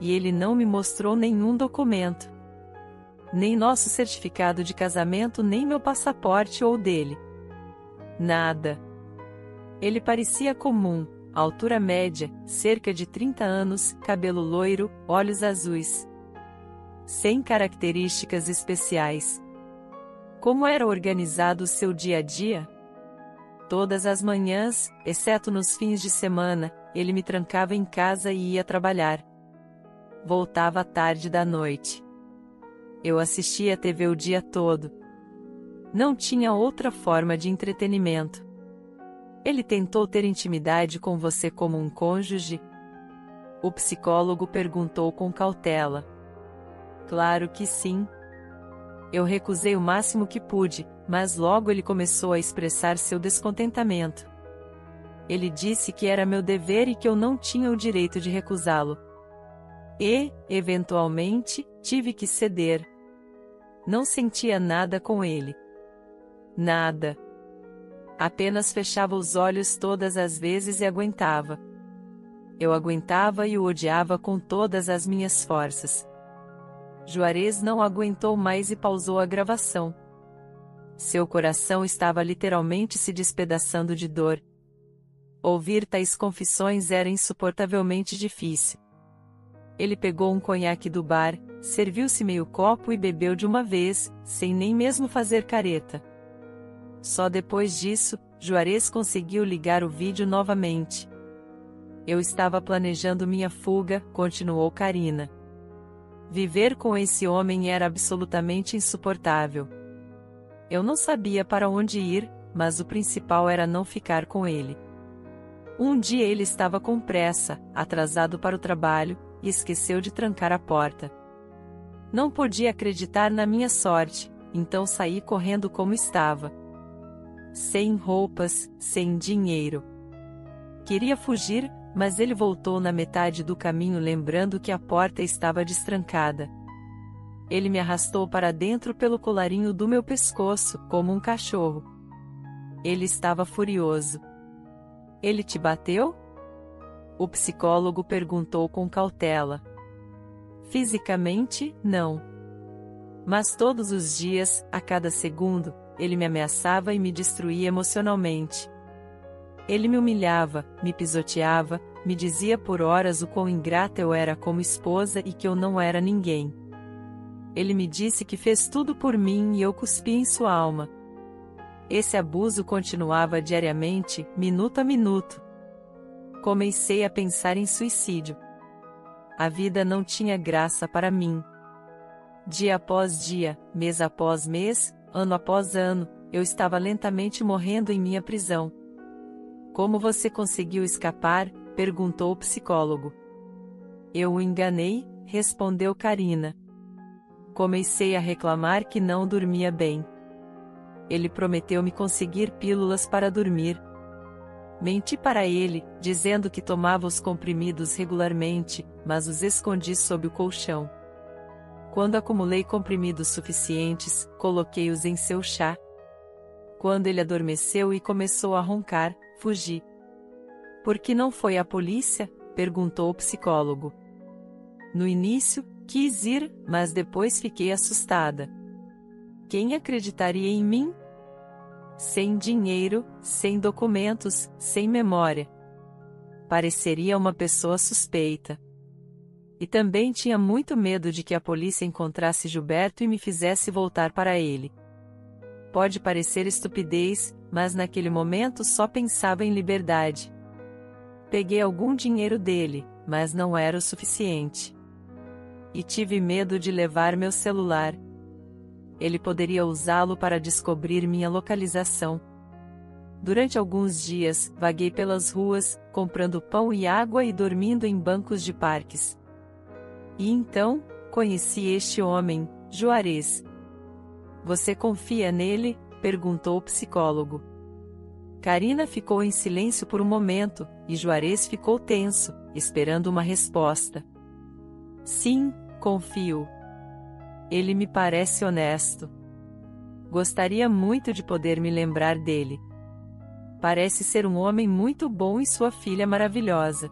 E ele não me mostrou nenhum documento. Nem nosso certificado de casamento, nem meu passaporte ou dele. Nada. Ele parecia comum, altura média, cerca de 30 anos, cabelo loiro, olhos azuis. Sem características especiais. Como era organizado o seu dia a dia? Todas as manhãs, exceto nos fins de semana, ele me trancava em casa e ia trabalhar. Voltava à tarde da noite. Eu assistia a TV o dia todo. Não tinha outra forma de entretenimento. Ele tentou ter intimidade com você como um cônjuge? O psicólogo perguntou com cautela. Claro que sim. Eu recusei o máximo que pude, mas logo ele começou a expressar seu descontentamento. Ele disse que era meu dever e que eu não tinha o direito de recusá-lo. E, eventualmente, tive que ceder. Não sentia nada com ele. Nada. Apenas fechava os olhos todas as vezes e aguentava. Eu aguentava e o odiava com todas as minhas forças. Juarez não aguentou mais e pausou a gravação. Seu coração estava literalmente se despedaçando de dor. Ouvir tais confissões era insuportavelmente difícil. Ele pegou um conhaque do bar, serviu-se meio copo e bebeu de uma vez, sem nem mesmo fazer careta. Só depois disso, Juarez conseguiu ligar o vídeo novamente. Eu estava planejando minha fuga, continuou Karina. Viver com esse homem era absolutamente insuportável. Eu não sabia para onde ir, mas o principal era não ficar com ele. Um dia ele estava com pressa, atrasado para o trabalho, e esqueceu de trancar a porta. Não podia acreditar na minha sorte, então saí correndo como estava. Sem roupas, sem dinheiro. Queria fugir, mas ele voltou na metade do caminho lembrando que a porta estava destrancada. Ele me arrastou para dentro pelo colarinho do meu pescoço, como um cachorro. Ele estava furioso. Ele te bateu? O psicólogo perguntou com cautela. Fisicamente, não. Mas todos os dias, a cada segundo, ele me ameaçava e me destruía emocionalmente. Ele me humilhava, me pisoteava, me dizia por horas o quão ingrata eu era como esposa e que eu não era ninguém. Ele me disse que fez tudo por mim e eu cuspi em sua alma. Esse abuso continuava diariamente, minuto a minuto. Comecei a pensar em suicídio. A vida não tinha graça para mim. Dia após dia, mês após mês, ano após ano, eu estava lentamente morrendo em minha prisão. Como você conseguiu escapar? Perguntou o psicólogo. Eu o enganei, respondeu Karina. Comecei a reclamar que não dormia bem. Ele prometeu me conseguir pílulas para dormir. Menti para ele, dizendo que tomava os comprimidos regularmente, mas os escondi sob o colchão. Quando acumulei comprimidos suficientes, coloquei-os em seu chá. Quando ele adormeceu e começou a roncar, fugi. Por que não foi à polícia? Perguntou o psicólogo. No início, quis ir, mas depois fiquei assustada. Quem acreditaria em mim? Sem dinheiro, sem documentos, sem memória. Pareceria uma pessoa suspeita. E também tinha muito medo de que a polícia encontrasse Gilberto e me fizesse voltar para ele. Pode parecer estupidez, mas naquele momento só pensava em liberdade. Peguei algum dinheiro dele, mas não era o suficiente. E tive medo de levar meu celular. Ele poderia usá-lo para descobrir minha localização. Durante alguns dias, vaguei pelas ruas, comprando pão e água e dormindo em bancos de parques. E então, conheci este homem, Juarez. Você confia nele? Perguntou o psicólogo. Karina ficou em silêncio por um momento, e Juarez ficou tenso, esperando uma resposta. Sim, confio. Ele me parece honesto. Gostaria muito de poder me lembrar dele. Parece ser um homem muito bom e sua filha maravilhosa.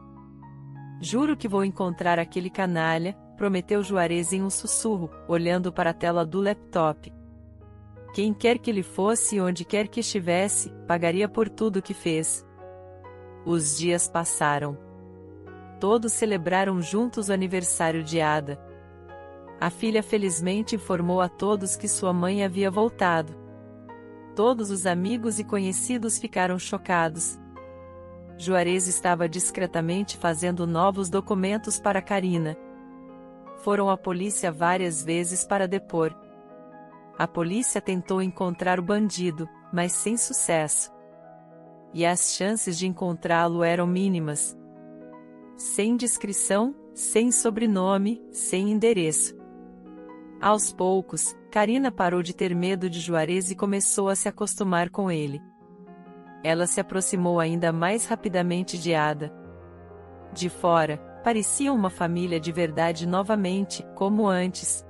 Juro que vou encontrar aquele canalha, prometeu Juarez em um sussurro, olhando para a tela do laptop. Quem quer que ele fosse e onde quer que estivesse, pagaria por tudo que fez. Os dias passaram. Todos celebraram juntos o aniversário de Ada. A filha felizmente informou a todos que sua mãe havia voltado. Todos os amigos e conhecidos ficaram chocados. Juarez estava discretamente fazendo novos documentos para Karina. Foram à polícia várias vezes para depor. A polícia tentou encontrar o bandido, mas sem sucesso. E as chances de encontrá-lo eram mínimas. Sem descrição, sem sobrenome, sem endereço. Aos poucos, Karina parou de ter medo de Juarez e começou a se acostumar com ele. Ela se aproximou ainda mais rapidamente de Ada. De fora, parecia uma família de verdade novamente, como antes.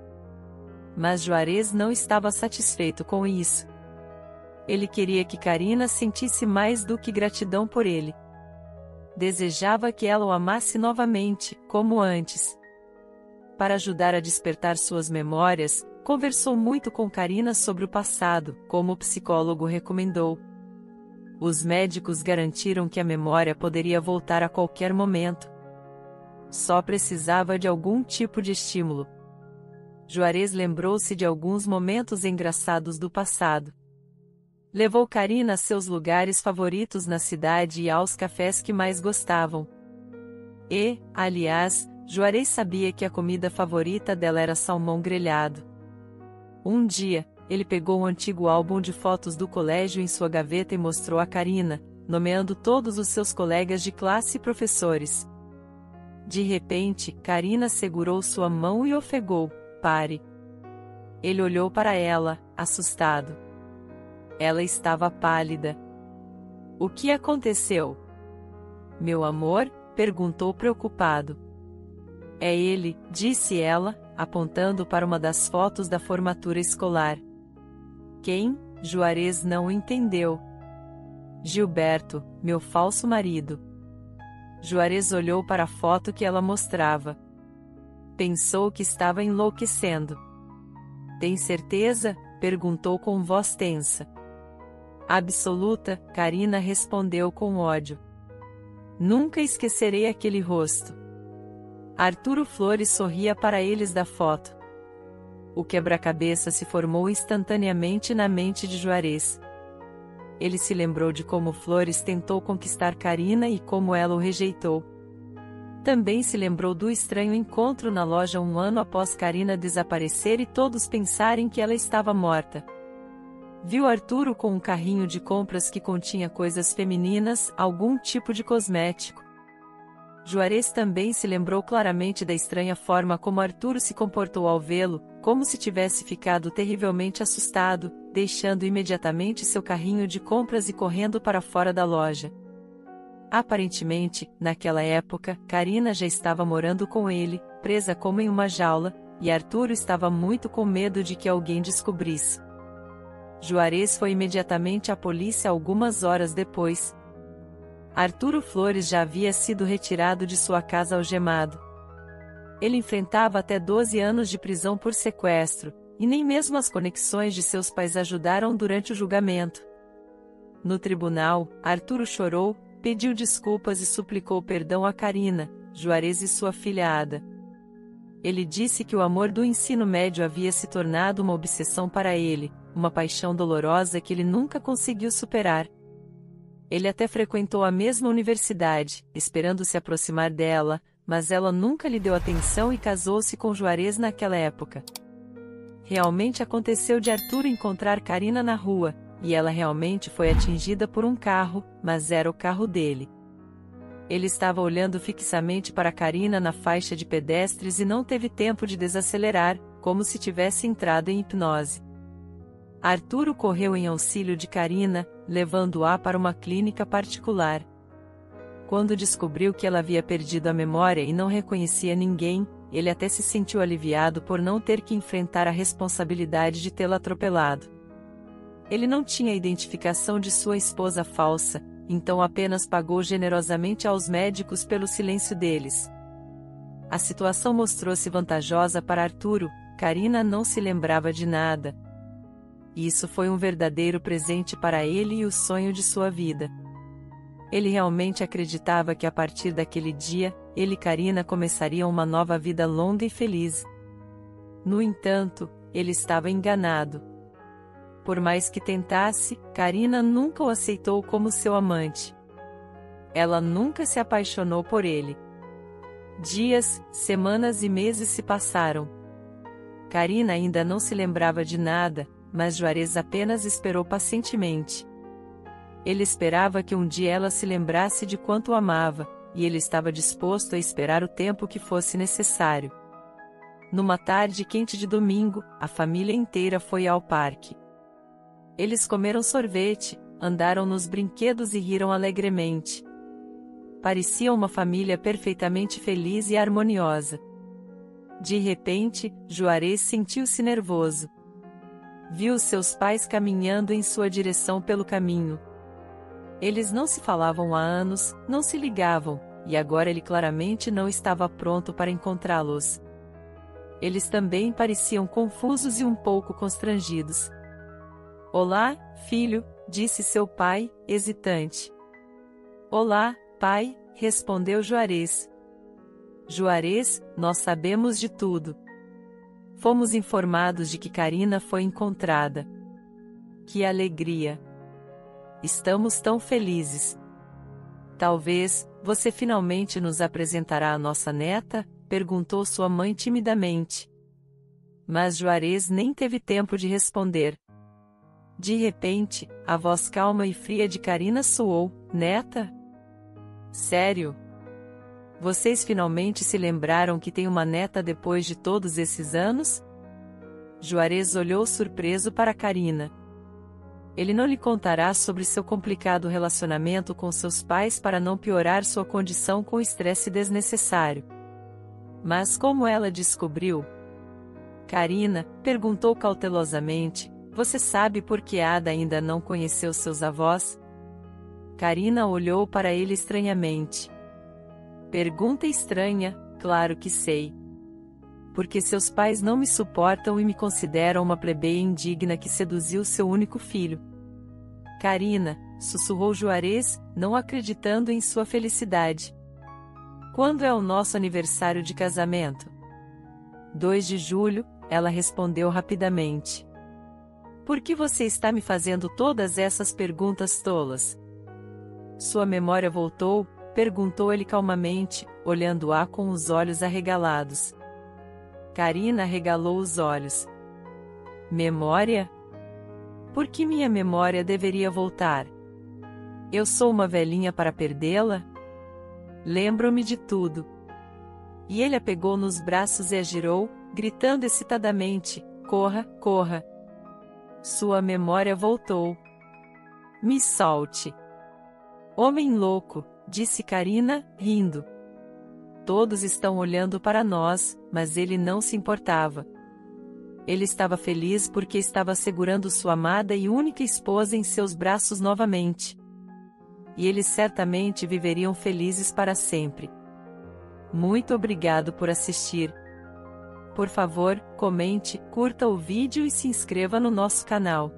Mas Juarez não estava satisfeito com isso. Ele queria que Karina sentisse mais do que gratidão por ele. Desejava que ela o amasse novamente, como antes. Para ajudar a despertar suas memórias, conversou muito com Karina sobre o passado, como o psicólogo recomendou. Os médicos garantiram que a memória poderia voltar a qualquer momento. Só precisava de algum tipo de estímulo. Juarez lembrou-se de alguns momentos engraçados do passado. Levou Karina a seus lugares favoritos na cidade e aos cafés que mais gostavam. E, aliás, Juarez sabia que a comida favorita dela era salmão grelhado. Um dia, ele pegou um antigo álbum de fotos do colégio em sua gaveta e mostrou a Karina, nomeando todos os seus colegas de classe e professores. De repente, Karina segurou sua mão e ofegou: "Pare." Ele olhou para ela, assustado. Ela estava pálida. "O que aconteceu?" "Meu amor?" perguntou preocupado. "É ele", disse ela, apontando para uma das fotos da formatura escolar. "Quem?" Juarez não entendeu. "Gilberto, meu falso marido." Juarez olhou para a foto que ela mostrava. Pensou que estava enlouquecendo. "Tem certeza?" perguntou com voz tensa. "Absoluta", Karina respondeu com ódio. "Nunca esquecerei aquele rosto." Arturo Flores sorria para eles da foto. O quebra-cabeça se formou instantaneamente na mente de Juarez. Ele se lembrou de como Flores tentou conquistar Karina e como ela o rejeitou. Também se lembrou do estranho encontro na loja um ano após Karina desaparecer e todos pensarem que ela estava morta. Viu Arturo com um carrinho de compras que continha coisas femininas, algum tipo de cosmético. Juarez também se lembrou claramente da estranha forma como Arturo se comportou ao vê-lo, como se tivesse ficado terrivelmente assustado, deixando imediatamente seu carrinho de compras e correndo para fora da loja. Aparentemente, naquela época, Karina já estava morando com ele, presa como em uma jaula, e Arturo estava muito com medo de que alguém descobrisse. Juarez foi imediatamente à polícia algumas horas depois. Arturo Flores já havia sido retirado de sua casa algemado. Ele enfrentava até 12 anos de prisão por sequestro, e nem mesmo as conexões de seus pais ajudaram durante o julgamento. No tribunal, Arturo chorou, pediu desculpas e suplicou perdão a Karina, Juarez e sua filha Ada. Ele disse que o amor do ensino médio havia se tornado uma obsessão para ele, uma paixão dolorosa que ele nunca conseguiu superar. Ele até frequentou a mesma universidade, esperando se aproximar dela, mas ela nunca lhe deu atenção e casou-se com Juarez naquela época. Realmente aconteceu de Arturo encontrar Karina na rua, e ela realmente foi atingida por um carro, mas era o carro dele. Ele estava olhando fixamente para Karina na faixa de pedestres e não teve tempo de desacelerar, como se tivesse entrado em hipnose. Arturo correu em auxílio de Karina, levando-a para uma clínica particular. Quando descobriu que ela havia perdido a memória e não reconhecia ninguém, ele até se sentiu aliviado por não ter que enfrentar a responsabilidade de tê-la atropelado. Ele não tinha identificação de sua esposa falsa, então apenas pagou generosamente aos médicos pelo silêncio deles. A situação mostrou-se vantajosa para Arturo. Karina não se lembrava de nada. Isso foi um verdadeiro presente para ele e o sonho de sua vida. Ele realmente acreditava que a partir daquele dia, ele e Karina começariam uma nova vida longa e feliz. No entanto, ele estava enganado. Por mais que tentasse, Karina nunca o aceitou como seu amante. Ela nunca se apaixonou por ele. Dias, semanas e meses se passaram. Karina ainda não se lembrava de nada, mas Juarez apenas esperou pacientemente. Ele esperava que um dia ela se lembrasse de quanto o amava, e ele estava disposto a esperar o tempo que fosse necessário. Numa tarde quente de domingo, a família inteira foi ao parque. Eles comeram sorvete, andaram nos brinquedos e riram alegremente. Parecia uma família perfeitamente feliz e harmoniosa. De repente, Juarez sentiu-se nervoso. Viu seus pais caminhando em sua direção pelo caminho. Eles não se falavam há anos, não se ligavam, e agora ele claramente não estava pronto para encontrá-los. Eles também pareciam confusos e um pouco constrangidos. "Olá, filho", disse seu pai, hesitante. "Olá, pai", respondeu Juarez. "Juarez, nós sabemos de tudo. Fomos informados de que Karina foi encontrada. Que alegria! Estamos tão felizes. Talvez, você finalmente nos apresentará a nossa neta?", perguntou sua mãe timidamente. Mas Juarez nem teve tempo de responder. De repente, a voz calma e fria de Karina soou: "Neta? Sério? Vocês finalmente se lembraram que tem uma neta depois de todos esses anos?" Juarez olhou surpreso para Karina. Ele não lhe contará sobre seu complicado relacionamento com seus pais para não piorar sua condição com estresse desnecessário. Mas como ela descobriu? Karina, perguntou cautelosamente, "você sabe por que Ada ainda não conheceu seus avós?" Karina olhou para ele estranhamente. "Pergunta estranha, claro que sei. Porque seus pais não me suportam e me consideram uma plebeia indigna que seduziu seu único filho." "Karina", sussurrou Juarez, não acreditando em sua felicidade. "Quando é o nosso aniversário de casamento?" 2 de julho, ela respondeu rapidamente. "Por que você está me fazendo todas essas perguntas tolas?" Sua memória voltou, perguntou ele calmamente, olhando-a com os olhos arregalados. Karina arregalou os olhos. "Memória? Por que minha memória deveria voltar? Eu sou uma velhinha para perdê-la? Lembro-me de tudo." E ele a pegou nos braços e a girou, gritando excitadamente: "Corra, corra!" Sua memória voltou. "Me solte." "Homem louco", disse Karina, rindo. Todos estão olhando para nós, mas ele não se importava. Ele estava feliz porque estava segurando sua amada e única esposa em seus braços novamente. E eles certamente viveriam felizes para sempre. Muito obrigado por assistir. Por favor, comente, curta o vídeo e se inscreva no nosso canal.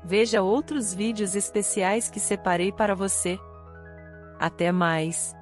Veja outros vídeos especiais que separei para você. Até mais!